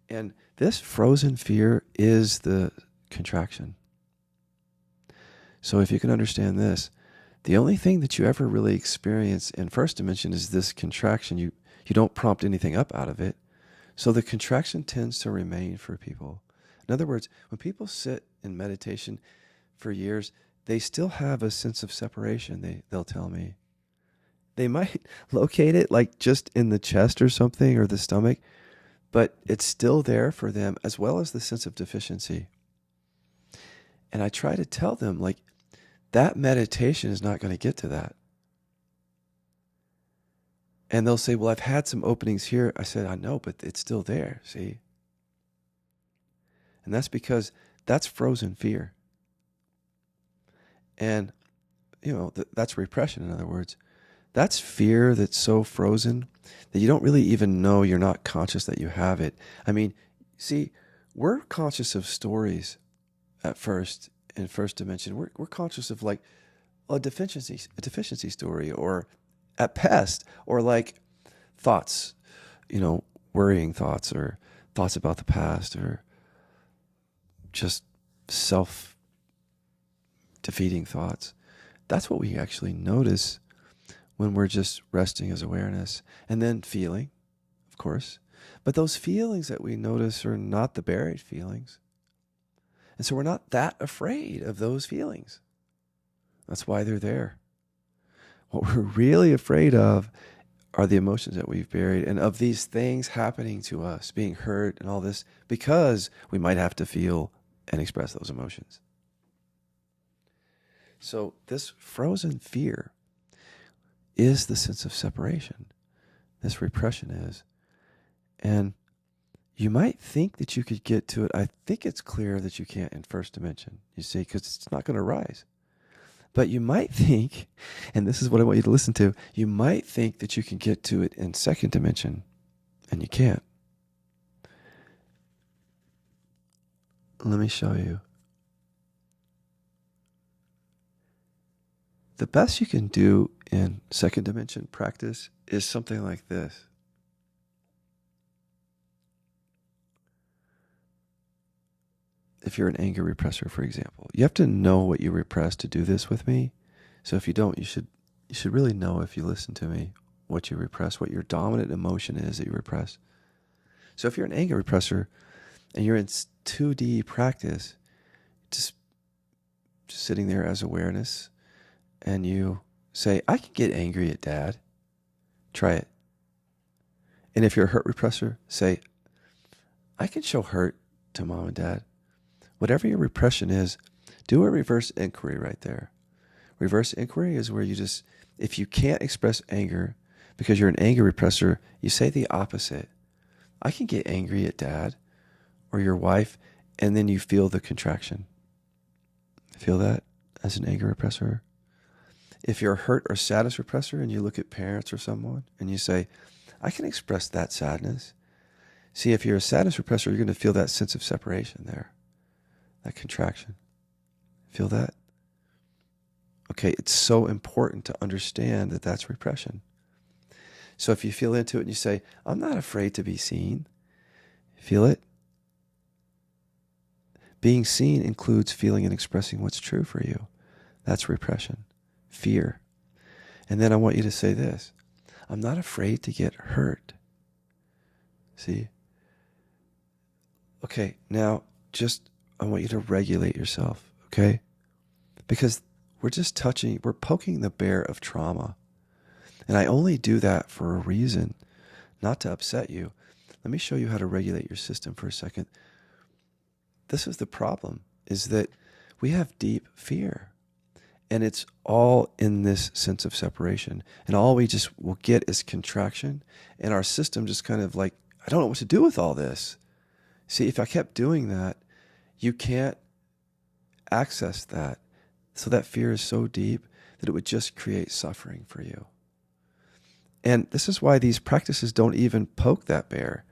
And this frozen fear is the contraction. So if you can understand this, the only thing that you ever really experience in first dimension is this contraction. You don't prompt anything up out of it. So the contraction tends to remain for people. In other words, when people sit in meditation for years, they still have a sense of separation, they'll tell me. They might locate it like just in the chest or something, or the stomach, but it's still there for them, as well as the sense of deficiency. And I try to tell them, that meditation is not going to get to that. And they'll say, well, I've had some openings here. I said, I know, but it's still there, see? And that's because that's frozen fear. And, that's repression, in other words. That's fear that's so frozen that you don't really even know, you're not conscious that you have it. I mean, see, we're conscious of stories at first, in first dimension. We're conscious of a deficiency story, or at best, or thoughts, worrying thoughts, or thoughts about the past, or just self-defeating thoughts. That's what we actually notice when we're just resting as awareness. And then feeling, of course. But those feelings that we notice are not the buried feelings. And so we're not that afraid of those feelings. That's why they're there. What we're really afraid of are the emotions that we've buried, and of these things happening to us, being hurt and all this, because we might have to feel and express those emotions. So this frozen fear is the sense of separation. This repression is. And you might think that you could get to it. I think it's clear that you can't in first dimension, you see, because it's not going to rise. But you might think, and this is what I want you to listen to, you might think that you can get to it in second dimension, and you can't. Let me show you. The best you can do in second dimension practice is something like this. If you're an anger repressor, for example, you have to know what you repress to do this with me. So if you don't, you should really know, if you listen to me, what you repress, what your dominant emotion is that you repress. So if you're an anger repressor and you're in 2D practice, just sitting there as awareness, and you say, I can get angry at Dad. Try it. And if you're a hurt repressor, say, I can show hurt to mom and dad. Whatever your repression is, do a reverse inquiry right there. Reverse inquiry is where you just, if you can't express anger because you're an anger repressor, you say the opposite. I can get angry at dad or your wife, and then you feel the contraction. Feel that as an anger repressor? If you're a hurt or sadness repressor and you look at parents or someone and you say, I can express that sadness. See, if you're a sadness repressor, you're going to feel that sense of separation there, that contraction. Feel that? Okay, it's so important to understand that that's repression. So if you feel into it and you say, I'm not afraid to be seen, feel it? Being seen includes feeling and expressing what's true for you. That's repression, fear. And then I want you to say this, I'm not afraid to get hurt. See? Okay, now I want you to regulate yourself, okay? Because we're poking the bear of trauma. And I only do that for a reason, not to upset you. Let me show you how to regulate your system for a second. This is the problem, is that we have deep fear. And it's all in this sense of separation. And all we just will get is contraction. And our system just kind of like, I don't know what to do with all this. See, if I kept doing that, you can't access that. So that fear is so deep that it would just create suffering for you. And this is why these practices don't even poke that bear.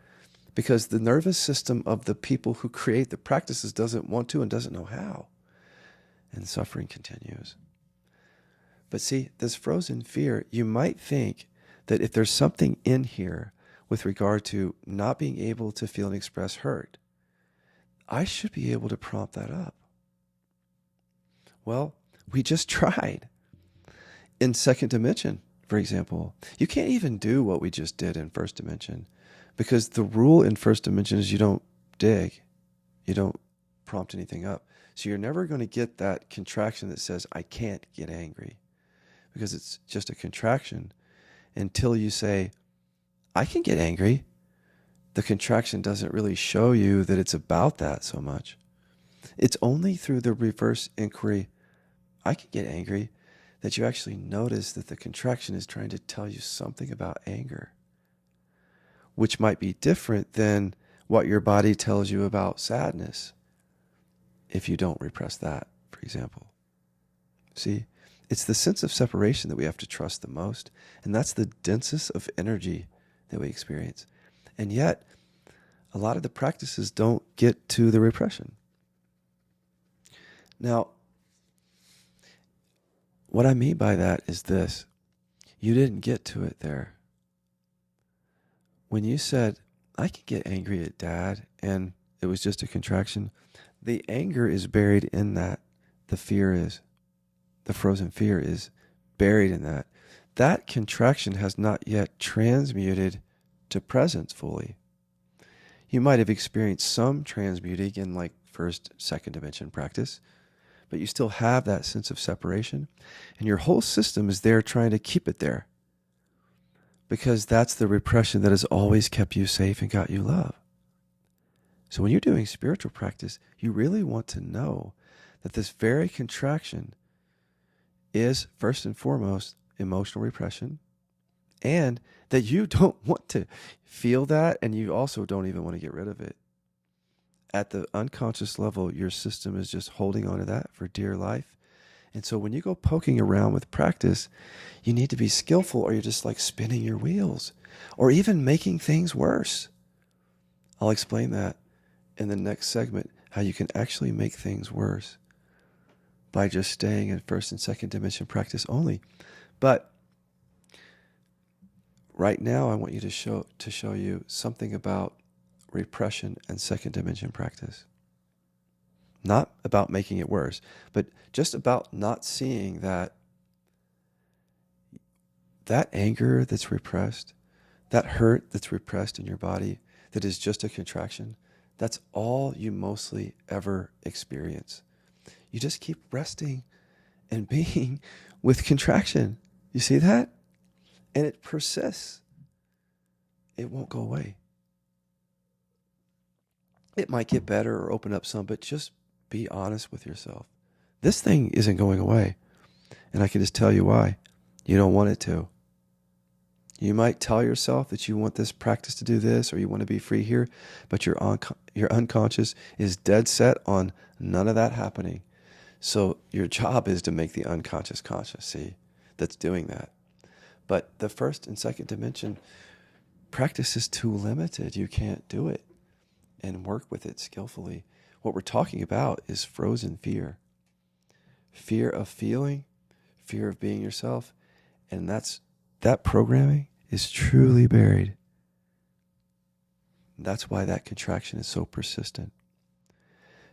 Because the nervous system of the people who create the practices doesn't want to and doesn't know how. And suffering continues. But see, this frozen fear, you might think that if there's something in here with regard to not being able to feel and express hurt, I should be able to prompt that up. Well, we just tried. In second dimension, for example, you can't even do what we just did in first dimension, because the rule in first dimension is you don't dig, you don't prompt anything up. So you're never going to get that contraction that says, I can't get angry, because it's just a contraction until you say, I can get angry. The contraction doesn't really show you that it's about that so much. It's only through the reverse inquiry, I can get angry, that you actually notice that the contraction is trying to tell you something about anger, which might be different than what your body tells you about sadness if you don't repress that, for example. See, it's the sense of separation that we have to trust the most, and that's the densest of energy that we experience. And yet, a lot of the practices don't get to the repression. Now, what I mean by that is this. You didn't get to it there. When you said, I can get angry at dad, and it was just a contraction, the anger is buried in that. The fear is. The frozen fear is buried in that. That contraction has not yet transmuted to presence fully. You might have experienced some transmuting in like first, second dimension practice, but you still have that sense of separation, and your whole system is there trying to keep it there, because that's the repression that has always kept you safe and got you love. So when you're doing spiritual practice, you really want to know that this very contraction is first and foremost emotional repression, and that you don't want to feel that, and you also don't even want to get rid of it. At the unconscious level, your system is just holding on to that for dear life. And so when you go poking around with practice, you need to be skillful, or you're just like spinning your wheels or even making things worse. I'll explain that in the next segment, how you can actually make things worse by just staying in first and second dimension practice only. But right now, I want you to show you something about repression and second dimension practice. Not about making it worse, but just about not seeing that anger that's repressed, that hurt that's repressed in your body, that is just a contraction, that's all you mostly ever experience. You just keep resting and being with contraction. You see that? and it persists. It won't go away. It might get better or open up some, but just be honest with yourself. This thing isn't going away. And I can just tell you why. You don't want it to. You might tell yourself that you want this practice to do this, or you want to be free here, but your unconscious is dead set on none of that happening. So your job is to make the unconscious conscious, see, that's doing that. But the first and second dimension practice is too limited. You can't do it and work with it skillfully. What we're talking about is frozen fear. Fear of feeling, fear of being yourself. And that programming is truly buried. That's why that contraction is so persistent.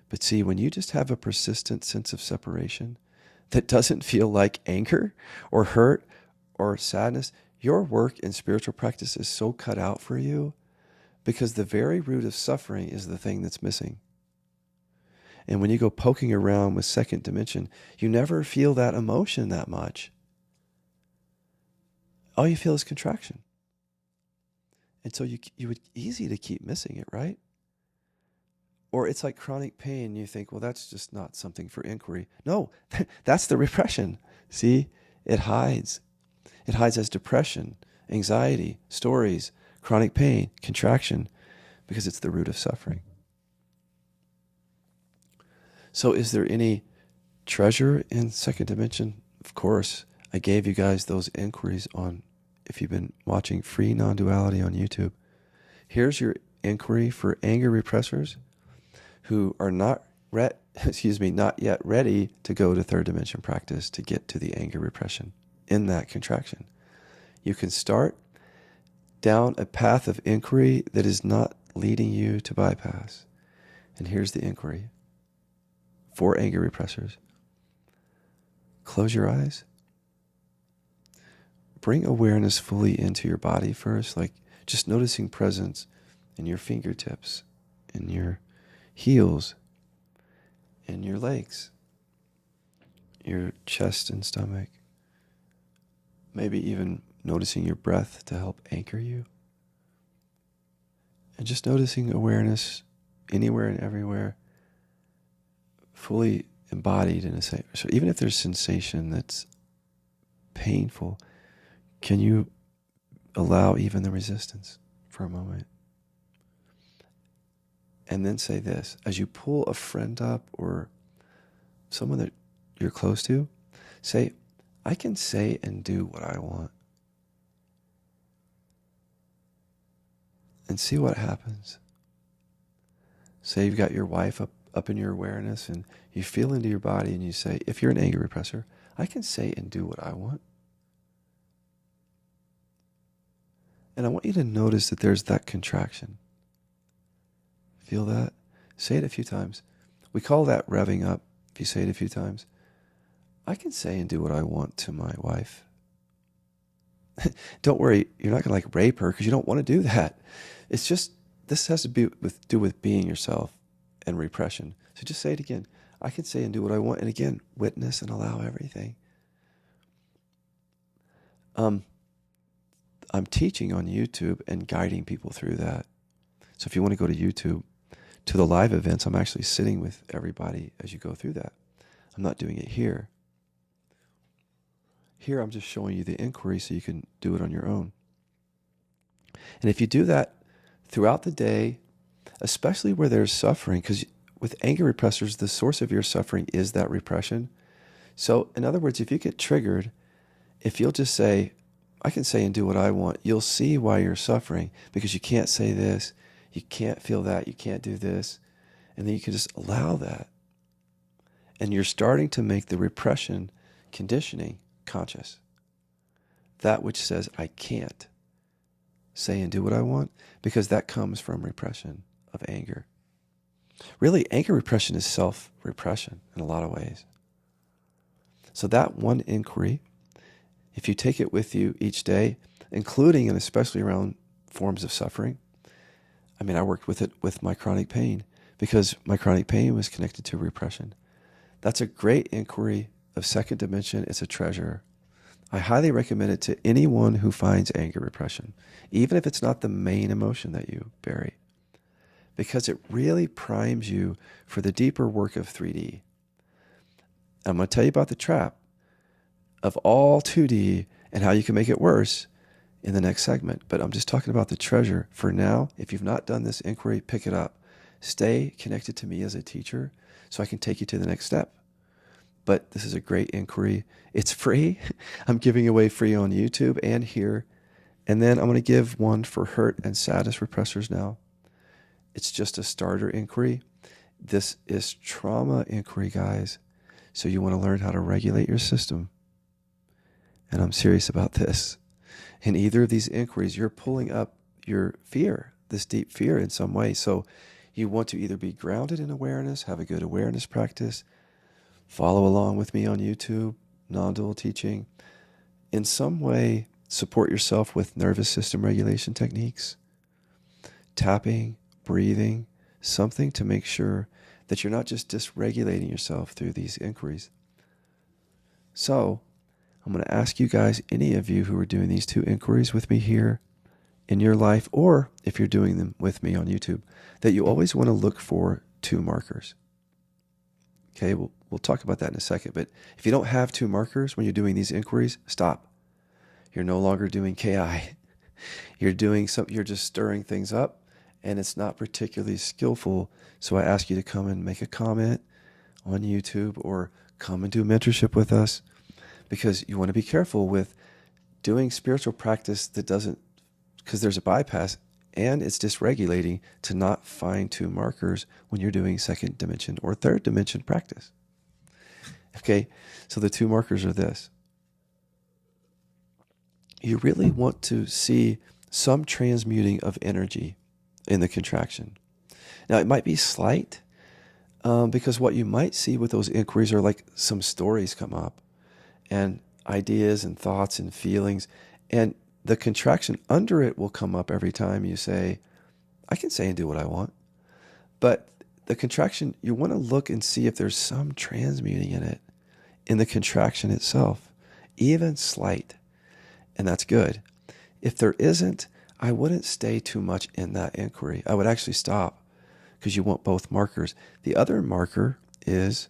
But see, when you just have a persistent sense of separation that doesn't feel like anger or hurt or sadness, your work in spiritual practice is so cut out for you because the very root of suffering is the thing that's missing. And when you go poking around with second dimension, you never feel that emotion that much. All you feel is contraction. And so you would easy to keep missing it, right? Or it's like chronic pain. You think, well, that's just not something for inquiry. No, that's the repression. See, it hides. It hides as depression, anxiety, stories, chronic pain, contraction, because it's the root of suffering. So is there any treasure in second dimension? Of course. I gave you guys those inquiries on, if you've been watching Free Non-Duality on YouTube. Here's your inquiry for anger repressors who are not yet ready to go to third dimension practice to get to the anger repression in that contraction. You can start down a path of inquiry that is not leading you to bypass. And here's the inquiry for anger repressors. Close your eyes. Bring awareness fully into your body first, like just noticing presence in your fingertips, in your heels, in your legs, your chest and stomach. Maybe even noticing your breath to help anchor you. And just noticing awareness anywhere and everywhere, fully embodied in a sense. So even if there's sensation that's painful, can you allow even the resistance for a moment? And then say this, as you pull a friend up or someone that you're close to, say, I can say and do what I want. And see what happens. Say you've got your wife up in your awareness and you feel into your body and you say, if you're an anger repressor, I can say and do what I want. And I want you to notice that there's that contraction. Feel that? Say it a few times. We call that revving up. If you say it a few times, I can say and do what I want to my wife. Don't worry, you're not going to rape her because you don't want to do that. It's just, this has to do with being yourself and repression. So just say it again. I can say and do what I want. And again, witness and allow everything. I'm teaching on YouTube and guiding people through that. So if you want to go to YouTube, to the live events, I'm actually sitting with everybody as you go through that. I'm not doing it here. Here I'm just showing you the inquiry so you can do it on your own. And if you do that throughout the day, especially where there's suffering, because with anger repressors, the source of your suffering is that repression. So in other words, if you get triggered, if you'll just say, I can say and do what I want, you'll see why you're suffering, because you can't say this, you can't feel that, you can't do this, and then you can just allow that. And you're starting to make the repression conditioning conscious. That which says, I can't say and do what I want, because that comes from repression of anger. Really, anger repression is self-repression in a lot of ways. So that one inquiry, if you take it with you each day, including and especially around forms of suffering. I mean, I worked with it with my chronic pain because my chronic pain was connected to repression. That's a great inquiry of second dimension. It's a treasure. I highly recommend it to anyone who finds anger repression, even if it's not the main emotion that you bury, because it really primes you for the deeper work of 3D. I'm going to tell you about the trap of all 2D and how you can make it worse in the next segment. But I'm just talking about the treasure. For now, if you've not done this inquiry, pick it up. Stay connected to me as a teacher so I can take you to the next step. But this is a great inquiry. It's free. I'm giving away free on YouTube and here. And then I'm going to give one for hurt and sadness repressors now. It's just a starter inquiry. This is trauma inquiry, guys. So you want to learn how to regulate your system. And I'm serious about this. In either of these inquiries, you're pulling up your fear, this deep fear in some way. So you want to either be grounded in awareness, have a good awareness practice, follow along with me on YouTube, non-dual teaching. In some way, support yourself with nervous system regulation techniques, tapping, breathing, something to make sure that you're not just dysregulating yourself through these inquiries. So I'm going to ask you guys, any of you who are doing these 2 inquiries with me here in your life, or if you're doing them with me on YouTube, that you always want to look for 2 markers. Okay, we'll talk about that in a second. But if you don't have 2 markers when you're doing these inquiries, stop. You're no longer doing KI. You're just stirring things up, and it's not particularly skillful. So I ask you to come and make a comment on YouTube or come and do mentorship with us, because you want to be careful with doing spiritual practice that doesn't, because there's a bypass and it's dysregulating to not find 2 markers when you're doing 2nd dimension or 3rd dimension practice. Okay, so the 2 markers are this. You really want to see some transmuting of energy in the contraction. Now, it might be slight, because what you might see with those inquiries are like some stories come up and ideas and thoughts and feelings, and the contraction under it will come up every time you say, I can say and do what I want. But the contraction, you want to look and see if there's some transmuting in it, in the contraction itself, even slight. And that's good. If there isn't, I wouldn't stay too much in that inquiry. I would actually stop, because you want both markers. The other marker is,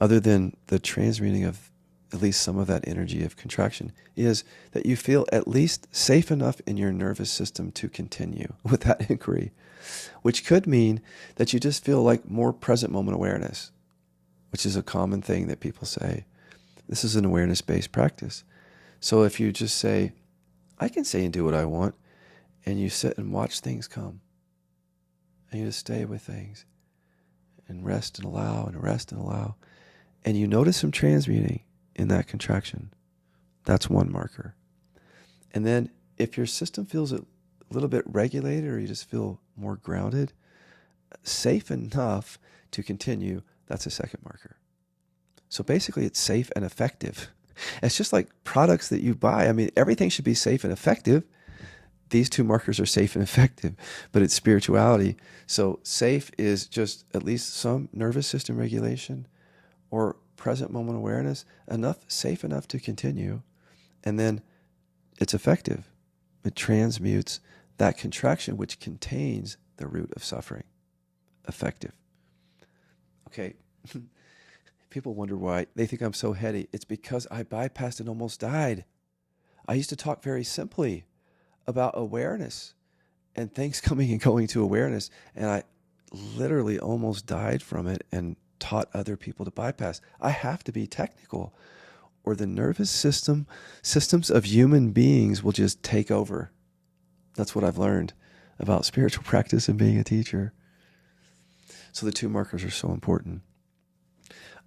other than the transmuting of at least some of that energy of contraction, is that you feel at least safe enough in your nervous system to continue with that inquiry, which could mean that you just feel like more present moment awareness, which is a common thing that people say. This is an awareness-based practice. So if you just say, I can say and do what I want, and you sit and watch things come, and you just stay with things and rest and allow and rest and allow, and you notice some transmuting in that contraction, that's one marker. And then if your system feels a little bit regulated, or you just feel more grounded, safe enough to continue, that's a 2nd marker. So basically it's safe and effective. It's just like products that you buy. I mean, everything should be safe and effective. These 2 markers are safe and effective, but it's spirituality. So safe is just at least some nervous system regulation or present moment awareness, safe enough to continue. And then it's effective. It transmutes that contraction, which contains the root of suffering. Effective. Okay. People wonder why. They think I'm so heady. It's because I bypassed and almost died. I used to talk very simply about awareness and things coming and going to awareness, and I literally almost died from it and taught other people to bypass. I have to be technical, or the nervous systems of human beings will just take over. That's what I've learned about spiritual practice and being a teacher. So the 2 markers are so important.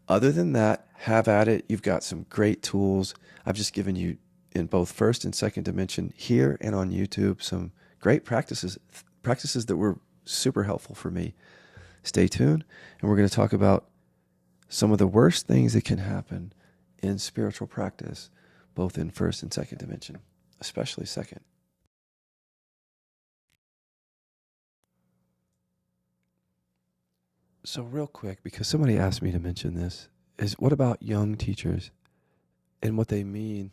Other than that, have at it. You've got some great tools. I've just given you, in both 1st and 2nd dimension here and on YouTube, some great practices that were super helpful for me. Stay tuned, and we're going to talk about some of the worst things that can happen in spiritual practice, both in 1st and 2nd dimension, especially 2nd. So real quick, because somebody asked me to mention this, is what about young teachers and what they mean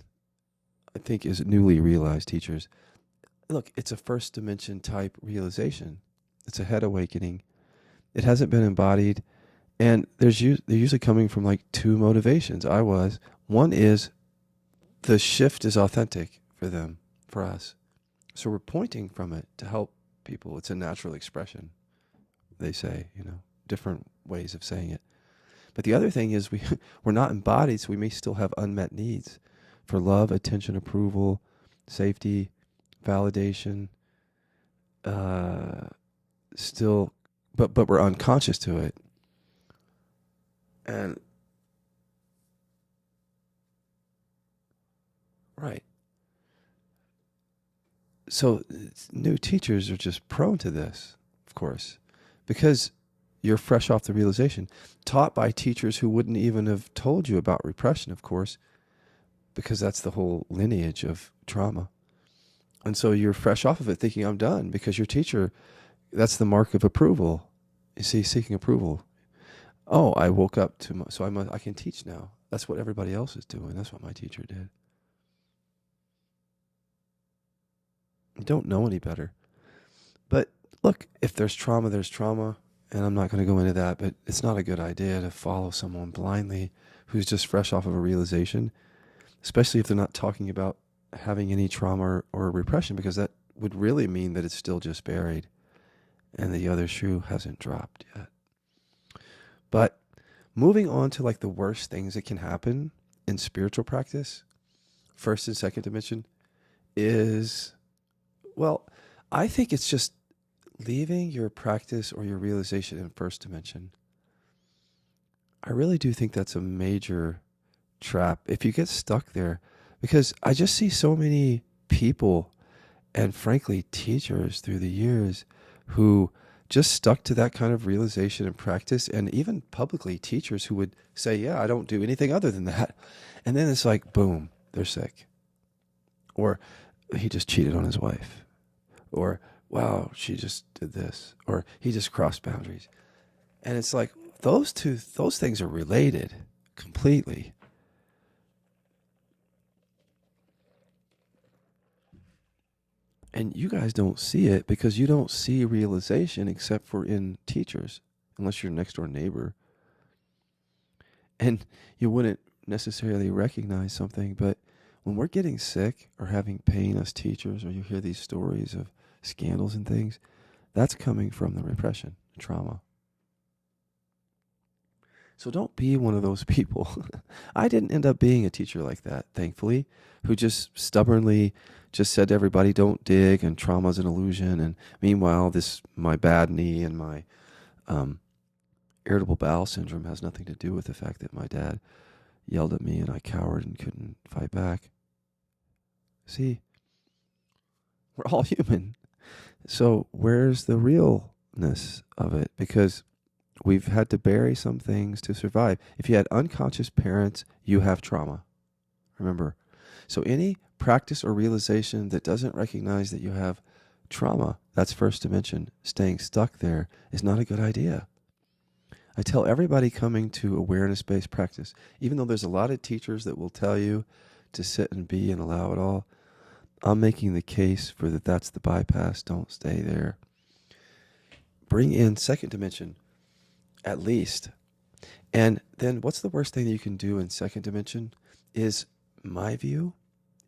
I think, is newly realized teachers. Look, it's a first dimension type realization. It's a head awakening. It hasn't been embodied, and they're usually coming from like two motivations. One is the shift is authentic for them, for us. So we're pointing from it to help people. It's a natural expression, they say, different ways of saying it. But the other thing is we're not embodied, so we may still have unmet needs for love, attention, approval, safety, validation. Still, but we're unconscious to it. And right. So new teachers are just prone to this, of course, because you're fresh off the realization, taught by teachers who wouldn't even have told you about repression, of course, because that's the whole lineage of trauma. And so you're fresh off of it thinking, I'm done, because your teacher, that's the mark of approval. You see, seeking approval. Oh, I woke up so I can teach now. That's what everybody else is doing. That's what my teacher did. You don't know any better. But look, if there's trauma, there's trauma. And I'm not going to go into that, but it's not a good idea to follow someone blindly who's just fresh off of a realization, especially if they're not talking about having any trauma or repression, because that would really mean that it's still just buried and the other shoe hasn't dropped yet. But moving on to like the worst things that can happen in spiritual practice, first and second dimension, is, well, I think it's just leaving your practice or your realization in first dimension. I really do think that's a major trap if you get stuck there, because I just see so many people and frankly teachers through the years who just stuck to that kind of realization and practice, and even publicly teachers who would say, yeah, I don't do anything other than that. And then it's like, boom, they're sick. Or he just cheated on his wife. Or wow, she just did this, or he just crossed boundaries. And it's like those things are related completely. And you guys don't see it because you don't see realization except for in teachers, unless you're next door neighbor. And you wouldn't necessarily recognize something, but when we're getting sick or having pain as teachers, or you hear these stories of scandals and things, that's coming from the repression, trauma. So don't be one of those people. I didn't end up being a teacher like that, thankfully, who just stubbornly just said to everybody, don't dig, and trauma's an illusion. And meanwhile, my bad knee and my irritable bowel syndrome has nothing to do with the fact that my dad yelled at me and I cowered and couldn't fight back. See, we're all human. So where's the realness of it? Because we've had to bury some things to survive. If you had unconscious parents, you have trauma. Remember. So any practice or realization that doesn't recognize that you have trauma, that's first dimension, staying stuck there is not a good idea. I tell everybody coming to awareness-based practice, even though there's a lot of teachers that will tell you to sit and be and allow it all, I'm making the case for that's the bypass. Don't stay there. Bring in second dimension, at least. And then what's the worst thing that you can do in second dimension is, my view,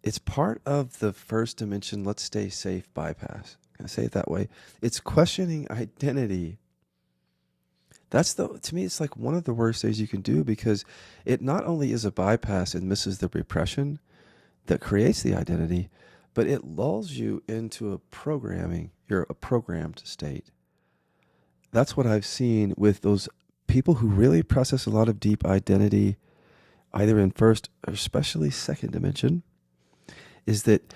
it's part of the first dimension, let's stay safe bypass. Can I say it that way? It's questioning identity. To me, it's like one of the worst things you can do, because it not only is a bypass and misses the repression that creates the identity, but it lulls you into a programmed state. That's what I've seen with those people who really process a lot of deep identity, either in first or especially second dimension, is that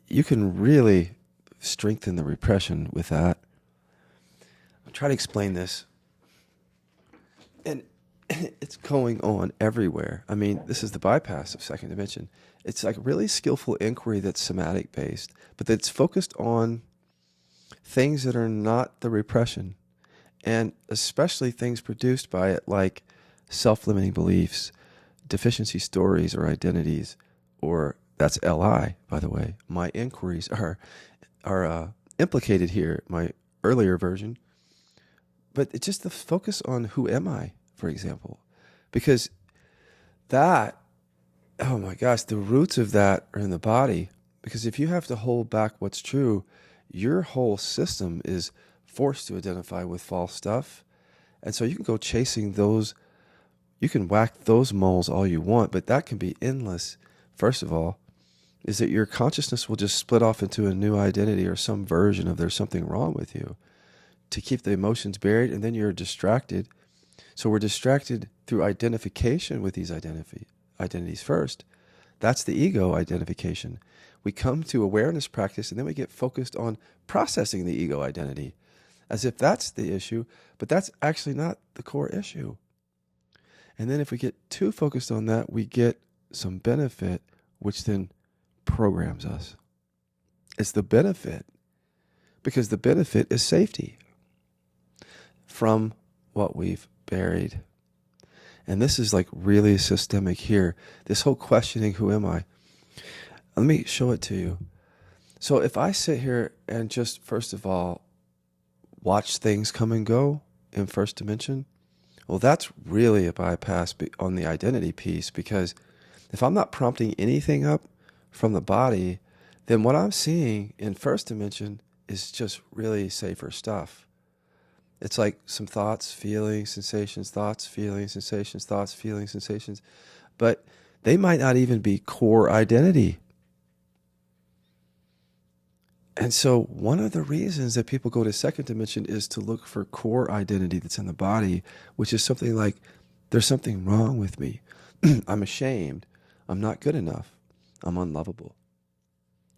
you can really strengthen the repression with that. I'll try to explain this. And it's going on everywhere. I mean, this is the bypass of second dimension. It's like really skillful inquiry that's somatic based, but that's focused on things that are not the repression, and especially things produced by it, like self-limiting beliefs, deficiency stories or identities, or That's LI, by the way. My inquiries are implicated here, my earlier version. But it's just the focus on who am I, for example. Because that, oh my gosh, the roots of that are in the body. Because if you have to hold back what's true, your whole system is forced to identify with false stuff. And so you can go chasing those, you can whack those moles all you want, but that can be endless. First of all, is that your consciousness will just split off into a new identity or some version of there's something wrong with you to keep the emotions buried, and then you're distracted. So we're distracted through identification with these identities first. That's the ego identification. We come to awareness practice, and then we get focused on processing the ego identity as if that's the issue, but that's actually not the core issue. And then if we get too focused on that, we get some benefit, which then programs us. It's the benefit, because the benefit is safety from what we've buried. And this is like really systemic here. This whole questioning, who am I? Let me show it to you. So if I sit here and just, first of all, watch things come and go in first dimension, well, that's really a bypass on the identity piece, because if I'm not prompting anything up from the body, then what I'm seeing in first dimension is just really safer stuff. It's like some thoughts, feelings, sensations, thoughts, feelings, sensations, thoughts, feelings, sensations, but they might not even be core identity. And so one of the reasons that people go to second dimension is to look for core identity that's in the body, which is something like, there's something wrong with me. I'm ashamed. I'm not good enough. I'm unlovable.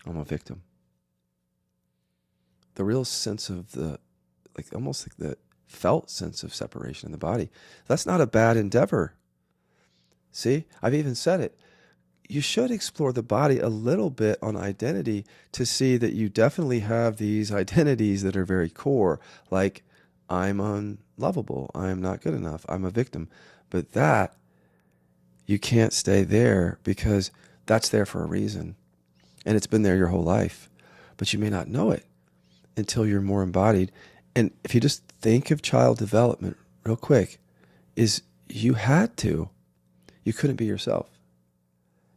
I'm a victim. The real sense of the, like almost like the felt sense of separation in the body. That's not a bad endeavor. See, I've even said it. You should explore the body a little bit on identity to see that you definitely have these identities that are very core, like I'm unlovable, I'm not good enough, I'm a victim. But that, you can't stay there, because that's there for a reason. And it's been there your whole life. But you may not know it until you're more embodied. And if you just think of child development real quick, is you had to. You couldn't be yourself.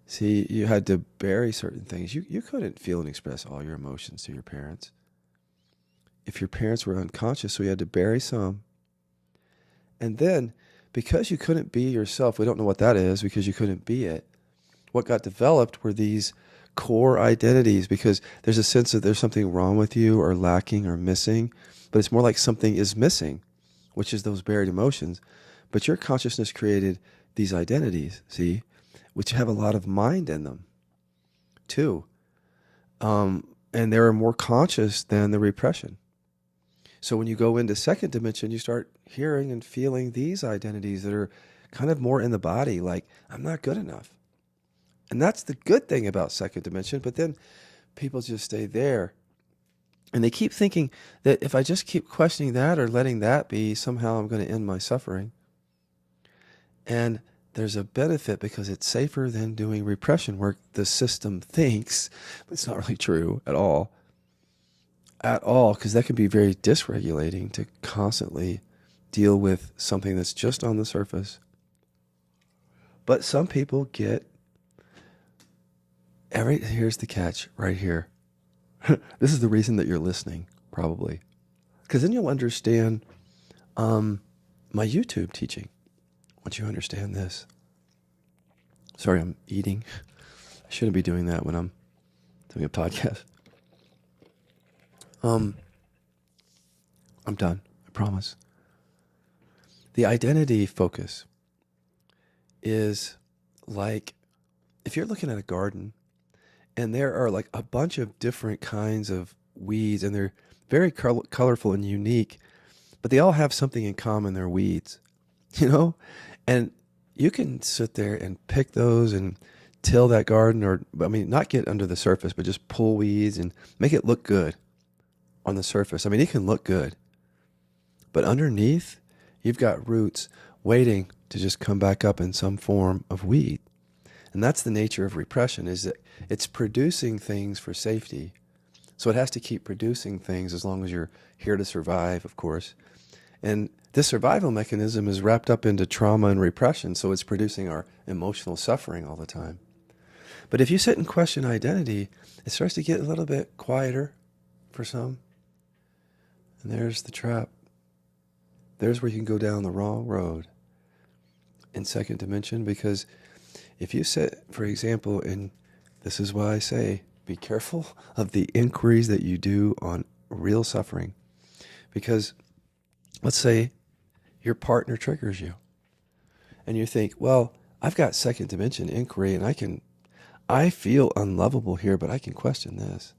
See, you had to bury certain things. You couldn't feel and express all your emotions to your parents. If your parents were unconscious, so you had to bury some. And then, because you couldn't be yourself, we don't know what that is because you couldn't be it. What got developed were these core identities, because there's a sense that there's something wrong with you or lacking or missing, but it's more like something is missing, which is those buried emotions. But your consciousness created these identities, see, which have a lot of mind in them, too. And they're more conscious than the repression. So when you go into second dimension, you start hearing and feeling these identities that are kind of more in the body, like, I'm not good enough. And that's the good thing about second dimension, but then people just stay there. And they keep thinking that if I just keep questioning that or letting that be, somehow I'm going to end my suffering. And there's a benefit because it's safer than doing repression work, the system thinks, but it's not really true at all. At all, because that can be very dysregulating to constantly deal with something that's just on the surface. But some people get, here's the catch right here. This is the reason that you're listening, probably. Because then you'll understand my YouTube teaching. Once you understand this. Sorry, I'm eating. I shouldn't be doing that when I'm doing a podcast. I'm done, I promise. The identity focus is like, if you're looking at a garden and there are like a bunch of different kinds of weeds and they're very colorful and unique, but they all have something in common, they're weeds, you know? And you can sit there and pick those and till that garden, or, I mean, not get under the surface, but just pull weeds and make it look good on the surface. I mean, it can look good, but underneath, you've got roots waiting to just come back up in some form of weed. And that's the nature of repression, is that it's producing things for safety. So it has to keep producing things as long as you're here to survive, of course. And this survival mechanism is wrapped up into trauma and repression, so it's producing our emotional suffering all the time. But if you sit and question identity, it starts to get a little bit quieter for some. And there's the trap. There's where you can go down the wrong road in second dimension, because if you sit, for example, and this is why I say, be careful of the inquiries that you do on real suffering. Because let's say your partner triggers you and you think, well, I've got second dimension inquiry and I feel unlovable here, but I can question this.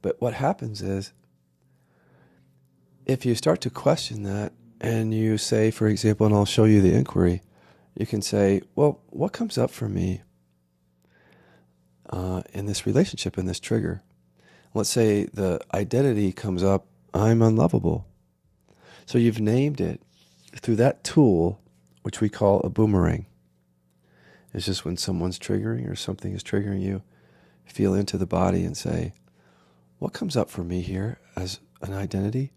But what happens is, if you start to question that and you say, for example, and I'll show you the inquiry, you can say, well, what comes up for me in this relationship, in this trigger? Let's say the identity comes up, I'm unlovable. So you've named it through that tool, which we call a boomerang. It's just when someone's triggering or something is triggering you, feel into the body and say, what comes up for me here as an identity?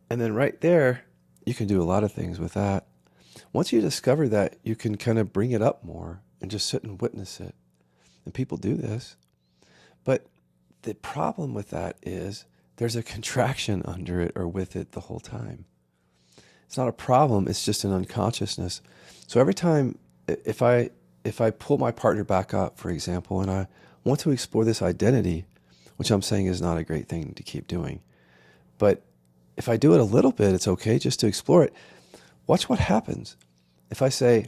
And then right there, you can do a lot of things with that. Once you discover that, you can kind of bring it up more and just sit and witness it. And people do this. But the problem with that is there's a contraction under it or with it the whole time. It's not a problem, it's just an unconsciousness. So every time, if I pull my partner back up, for example, and I want to explore this identity, which I'm saying is not a great thing to keep doing, but if I do it a little bit, it's okay just to explore it. Watch what happens. If I say,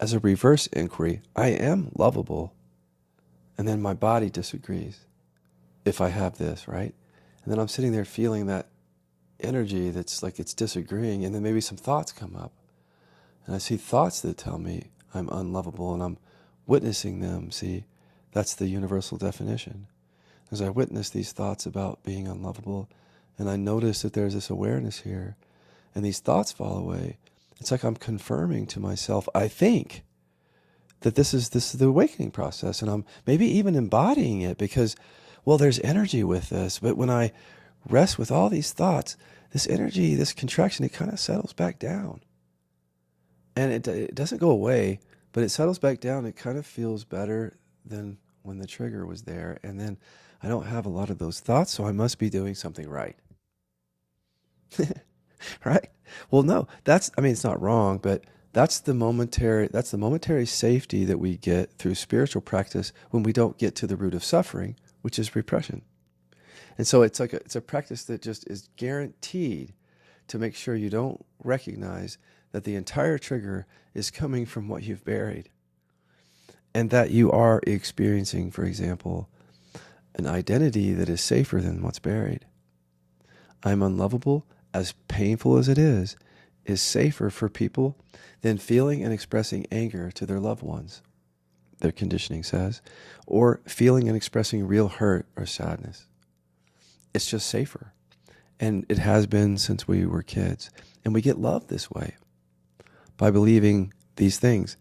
as a reverse inquiry, I am lovable, and then my body disagrees, if I have this, right? And then I'm sitting there feeling that energy that's like it's disagreeing, and then maybe some thoughts come up. And I see thoughts that tell me I'm unlovable, and I'm witnessing them. See, that's the universal definition. As I witness these thoughts about being unlovable, and I notice that there's this awareness here, and these thoughts fall away, it's like I'm confirming to myself, I think, that this is the awakening process, and I'm maybe even embodying it because, well, there's energy with this. But when I rest with all these thoughts, this energy, this contraction, it kind of settles back down. And it doesn't go away, but it settles back down. It kind of feels better than when the trigger was there. And then I don't have a lot of those thoughts, so I must be doing something right. Right? Well, no, it's not wrong, but that's the momentary safety that we get through spiritual practice when we don't get to the root of suffering, which is repression. And so it's a practice that just is guaranteed to make sure you don't recognize that the entire trigger is coming from what you've buried, and that you are experiencing, for example, an identity that is safer than what's buried. I'm unlovable, as painful as it is safer for people than feeling and expressing anger to their loved ones, their conditioning says, or feeling and expressing real hurt or sadness. It's just safer. And it has been since we were kids. And we get loved this way by believing these things.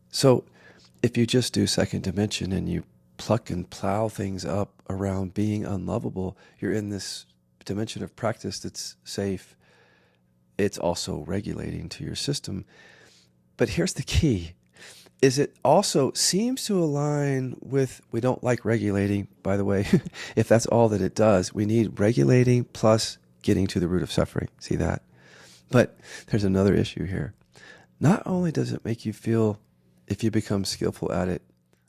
So if you just do second dimension and you pluck and plow things up around being unlovable, you're in this dimension of practice that's safe. It's also regulating to your system. But here's the key, is it also seems to align with, we don't like regulating, by the way, if that's all that it does. We need regulating plus getting to the root of suffering. See that? But there's another issue here. Not only does it make you feel, if you become skillful at it,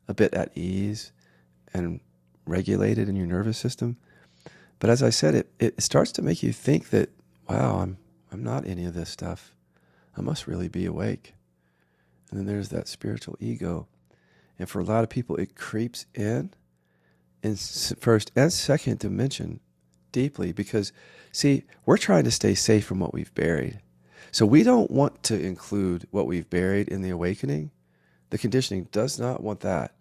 a bit at ease and regulated in your nervous system, but as I said, it starts to make you think that, wow, I'm not any of this stuff. I must really be awake. And then there's that spiritual ego. And for a lot of people, it creeps in first and second dimension deeply because, see, we're trying to stay safe from what we've buried. So we don't want to include what we've buried in the awakening. The conditioning does not want that.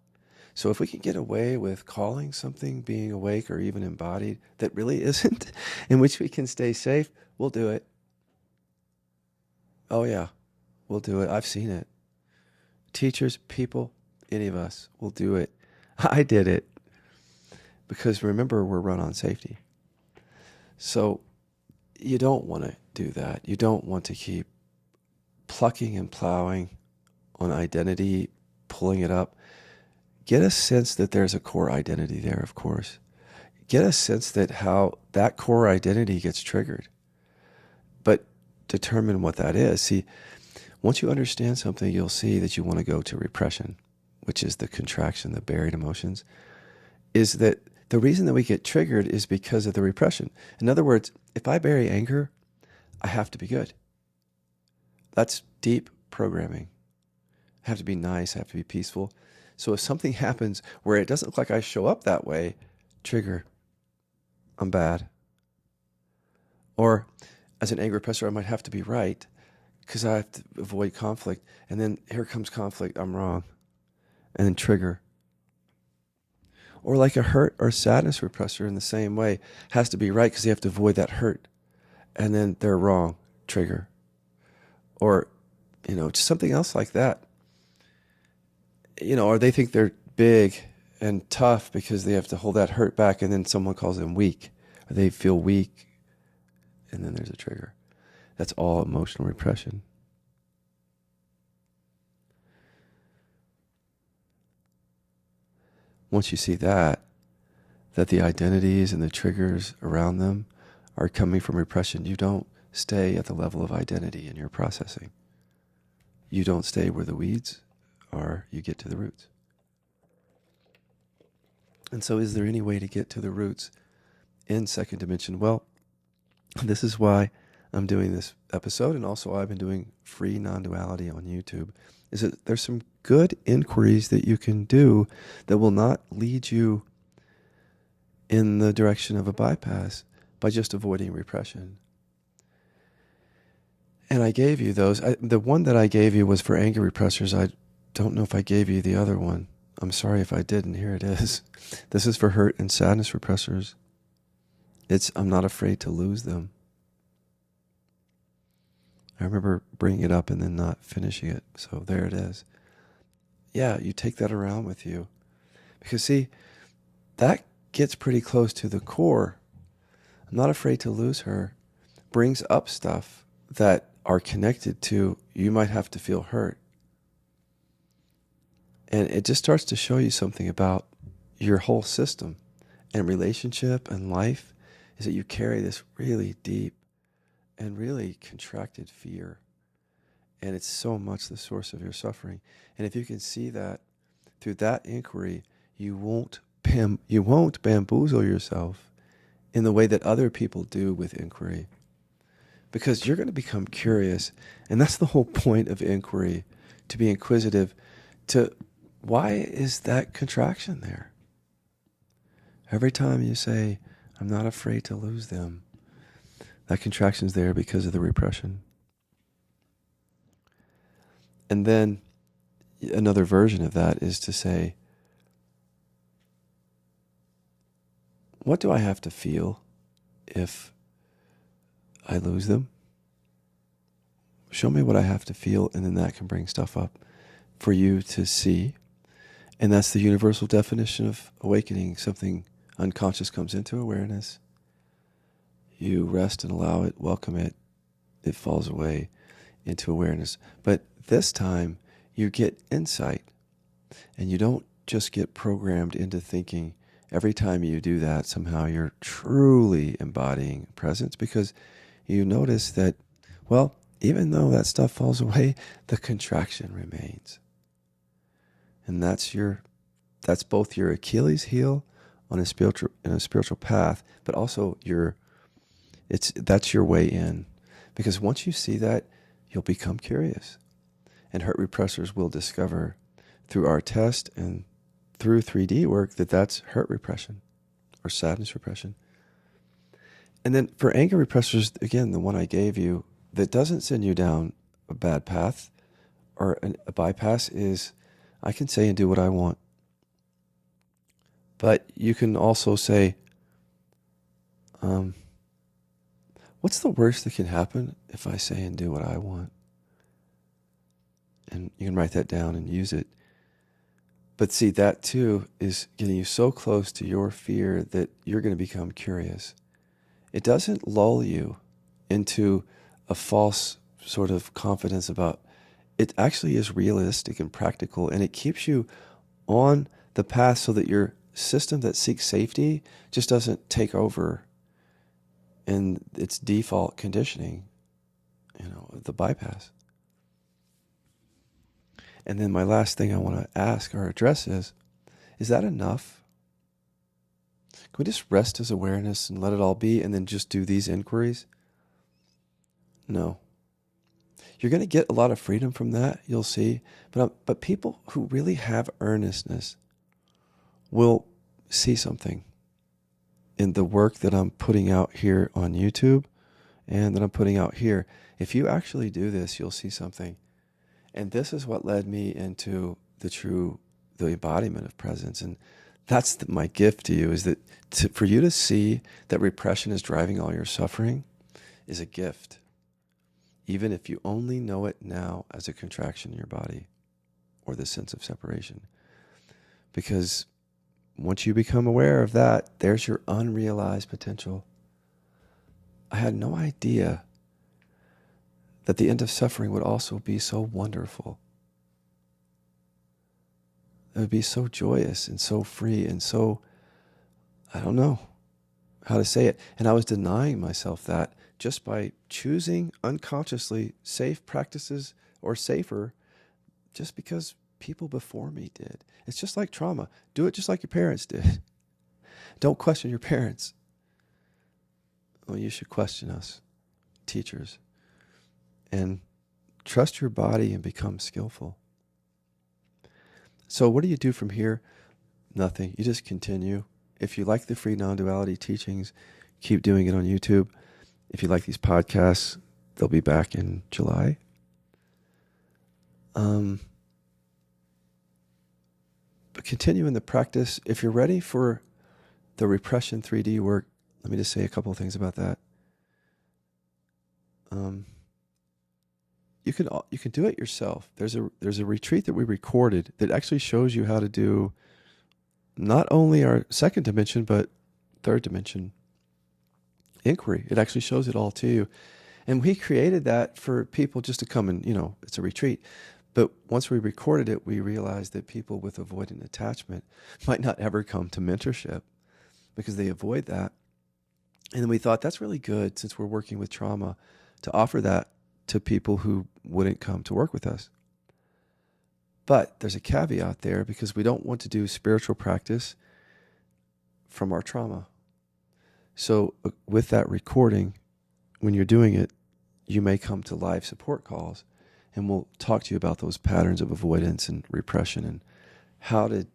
So if we can get away with calling something being awake or even embodied that really isn't, in which we can stay safe, we'll do it. Oh yeah, we'll do it. I've seen it. teachers, people, any of us will do it. I did it because remember, we're run on safety. So you don't want to do that. You don't want to keep plucking and plowing on identity, pulling it up. Get a sense that there's a core identity there, of course. Get a sense that how that core identity gets triggered. But determine what that is. See, once you understand something, you'll see that you want to go to repression, which is the contraction, the buried emotions, is that the reason that we get triggered is because of the repression. In other words, if I bury anger, I have to be good. That's deep programming. I have to be nice, I have to be peaceful. So if something happens where it doesn't look like I show up that way, trigger, I'm bad. Or as an anger repressor, I might have to be right because I have to avoid conflict. And then here comes conflict, I'm wrong. And then trigger. Or like a hurt or sadness repressor in the same way, has to be right because they have to avoid that hurt. And then they're wrong, trigger. Or, just something else like that. Or they think they're big and tough because they have to hold that hurt back, and then someone calls them weak. Or they feel weak, and then there's a trigger. That's all emotional repression. Once you see that the identities and the triggers around them are coming from repression, you don't stay at the level of identity in your processing. You don't stay where the weeds are, you get to the roots. And so is there any way to get to the roots in second dimension? Well, this is why I'm doing this episode, and also I've been doing free non-duality on YouTube, is that there's some good inquiries that you can do that will not lead you in the direction of a bypass by just avoiding repression. And I gave you those. The one that I gave you was for anger repressors. I don't know if I gave you the other one. I'm sorry if I didn't. Here it is. This is for hurt and sadness repressors. I'm not afraid to lose them. I remember bringing it up and then not finishing it. So there it is. Yeah, you take that around with you. Because see, that gets pretty close to the core. I'm not afraid to lose her. Brings up stuff that are connected to you might have to feel hurt. And it just starts to show you something about your whole system and relationship and life, is that you carry this really deep and really contracted fear. And it's so much the source of your suffering. And if you can see that through that inquiry, you won't bamboozle yourself in the way that other people do with inquiry. Because you're going to become curious. And that's the whole point of inquiry, to be inquisitive, to why is that contraction there? Every time you say, I'm not afraid to lose them, that contraction's there because of the repression. And then another version of that is to say, what do I have to feel if I lose them? Show me what I have to feel, and then that can bring stuff up for you to see. And that's the universal definition of awakening. Something unconscious comes into awareness. You rest and allow it, welcome it. It falls away into awareness. But this time, you get insight. And you don't just get programmed into thinking. Every time you do that, somehow you're truly embodying presence, because you notice that, well, even though that stuff falls away, the contraction remains. And that's both your Achilles heel in a spiritual path, but also that's your way in. Because once you see that, you'll become curious. And hurt repressors will discover through our test and through 3D work that that's hurt repression or sadness repression. And then for anger repressors, again, the one I gave you that doesn't send you down a bad path or a bypass is, I can say and do what I want. But you can also say, what's the worst that can happen if I say and do what I want? And you can write that down and use it. But see, that too is getting you so close to your fear that you're going to become curious. It doesn't lull you into a false sort of confidence about it. Actually is realistic and practical, and it keeps you on the path so that your system that seeks safety just doesn't take over in its default conditioning, the bypass. And then my last thing I want to ask or address is that enough? Can we just rest as awareness and let it all be and then just do these inquiries? No. You're going to get a lot of freedom from that, you'll see. But people who really have earnestness will see something in the work that I'm putting out here on YouTube and that I'm putting out here. If you actually do this, you'll see something. And this is what led me into the embodiment of presence. And that's my gift to you, is that for you to see that repression is driving all your suffering is a gift. Even if you only know it now as a contraction in your body or the sense of separation. Because once you become aware of that, there's your unrealized potential. I had no idea that the end of suffering would also be so wonderful. It would be so joyous and so free and so, I don't know how to say it. And I was denying myself that just by choosing unconsciously safe practices or safer just because people before me did. It's just like trauma. Do it just like your parents did. Don't question your parents. Well, you should question us, teachers. And trust your body and become skillful. So what do you do from here? Nothing. You just continue. If you like the free non-duality teachings, keep doing it on YouTube. If you like these podcasts, they'll be back in July. But continue in the practice. If you're ready for the repression 3D work, let me just say a couple of things about that. You can do it yourself. There's a retreat that we recorded that actually shows you how to do not only our second dimension but third dimension inquiry. It actually shows it all to you. And we created that for people just to come and, it's a retreat. But once we recorded it, we realized that people with avoidant attachment might not ever come to mentorship because they avoid that. And then we thought that's really good, since we're working with trauma, to offer that to people who wouldn't come to work with us. But there's a caveat there, because we don't want to do spiritual practice from our trauma. So with that recording, when you're doing it, you may come to live support calls, and we'll talk to you about those patterns of avoidance and repression and how to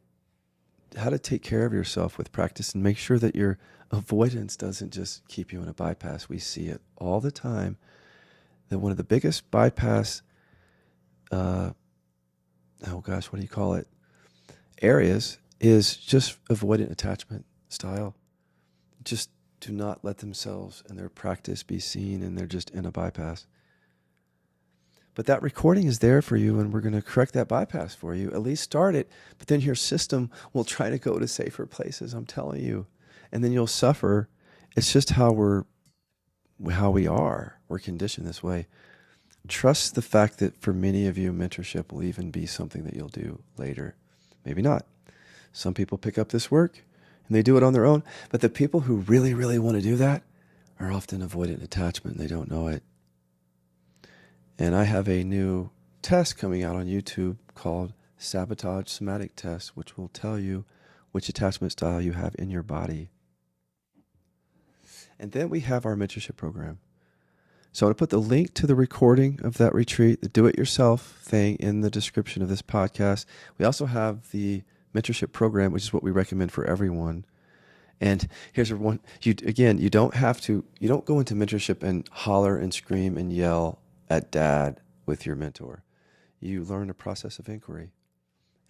take care of yourself with practice and make sure that your avoidance doesn't just keep you in a bypass. We see it all the time, that one of the biggest bypass, areas is just avoidant attachment style. Just do not let themselves and their practice be seen, and they're just in a bypass. But that recording is there for you, and we're going to correct that bypass for you. At least start it, but then your system will try to go to safer places, I'm telling you. And then you'll suffer. It's just how we are. We're conditioned this way. Trust the fact that for many of you, mentorship will even be something that you'll do later. Maybe not. Some people pick up this work and they do it on their own. But the people who really, really want to do that are often avoidant attachment. They don't know it. And I have a new test coming out on YouTube called Sabotage Somatic Test, which will tell you which attachment style you have in your body. And then we have our mentorship program. So I'm going to put the link to the recording of that retreat, the do-it-yourself thing, in the description of this podcast. We also have the mentorship program, which is what we recommend for everyone. And here's one. You don't go into mentorship and holler and scream and yell at dad with your mentor. You learn a process of inquiry,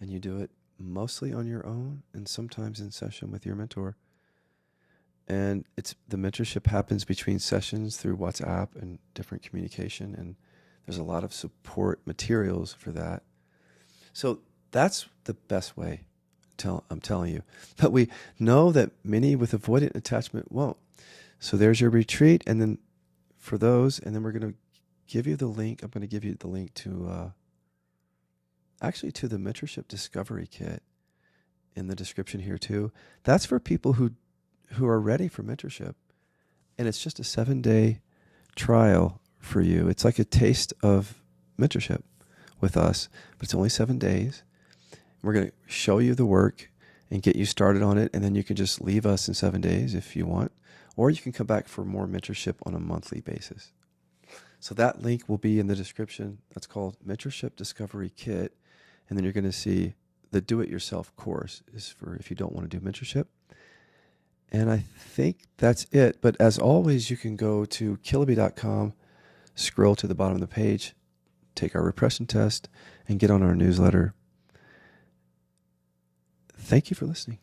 and you do it mostly on your own and sometimes in session with your mentor. And the mentorship happens between sessions through WhatsApp and different communication. And There's a lot of support materials for that. So that's the best way, I'm telling you. But we know that many with avoidant attachment won't. So there's your retreat, and then for those, and then we're going to give you the link. I'm going to give you the link to, actually to the Mentorship Discovery Kit in the description here too. That's for people who are ready for mentorship. And it's just a 7-day trial for you. It's like a taste of mentorship with us, but it's only 7 days. We're going to show you the work and get you started on it, and then you can just leave us in 7 days if you want, or you can come back for more mentorship on a monthly basis. So that link will be in the description. That's called Mentorship Discovery Kit, and then you're going to see the do-it-yourself course is for if you don't want to do mentorship. And I think that's it. But as always, you can go to killaby.com, scroll to the bottom of the page, take our repression test, and get on our newsletter. Thank you for listening.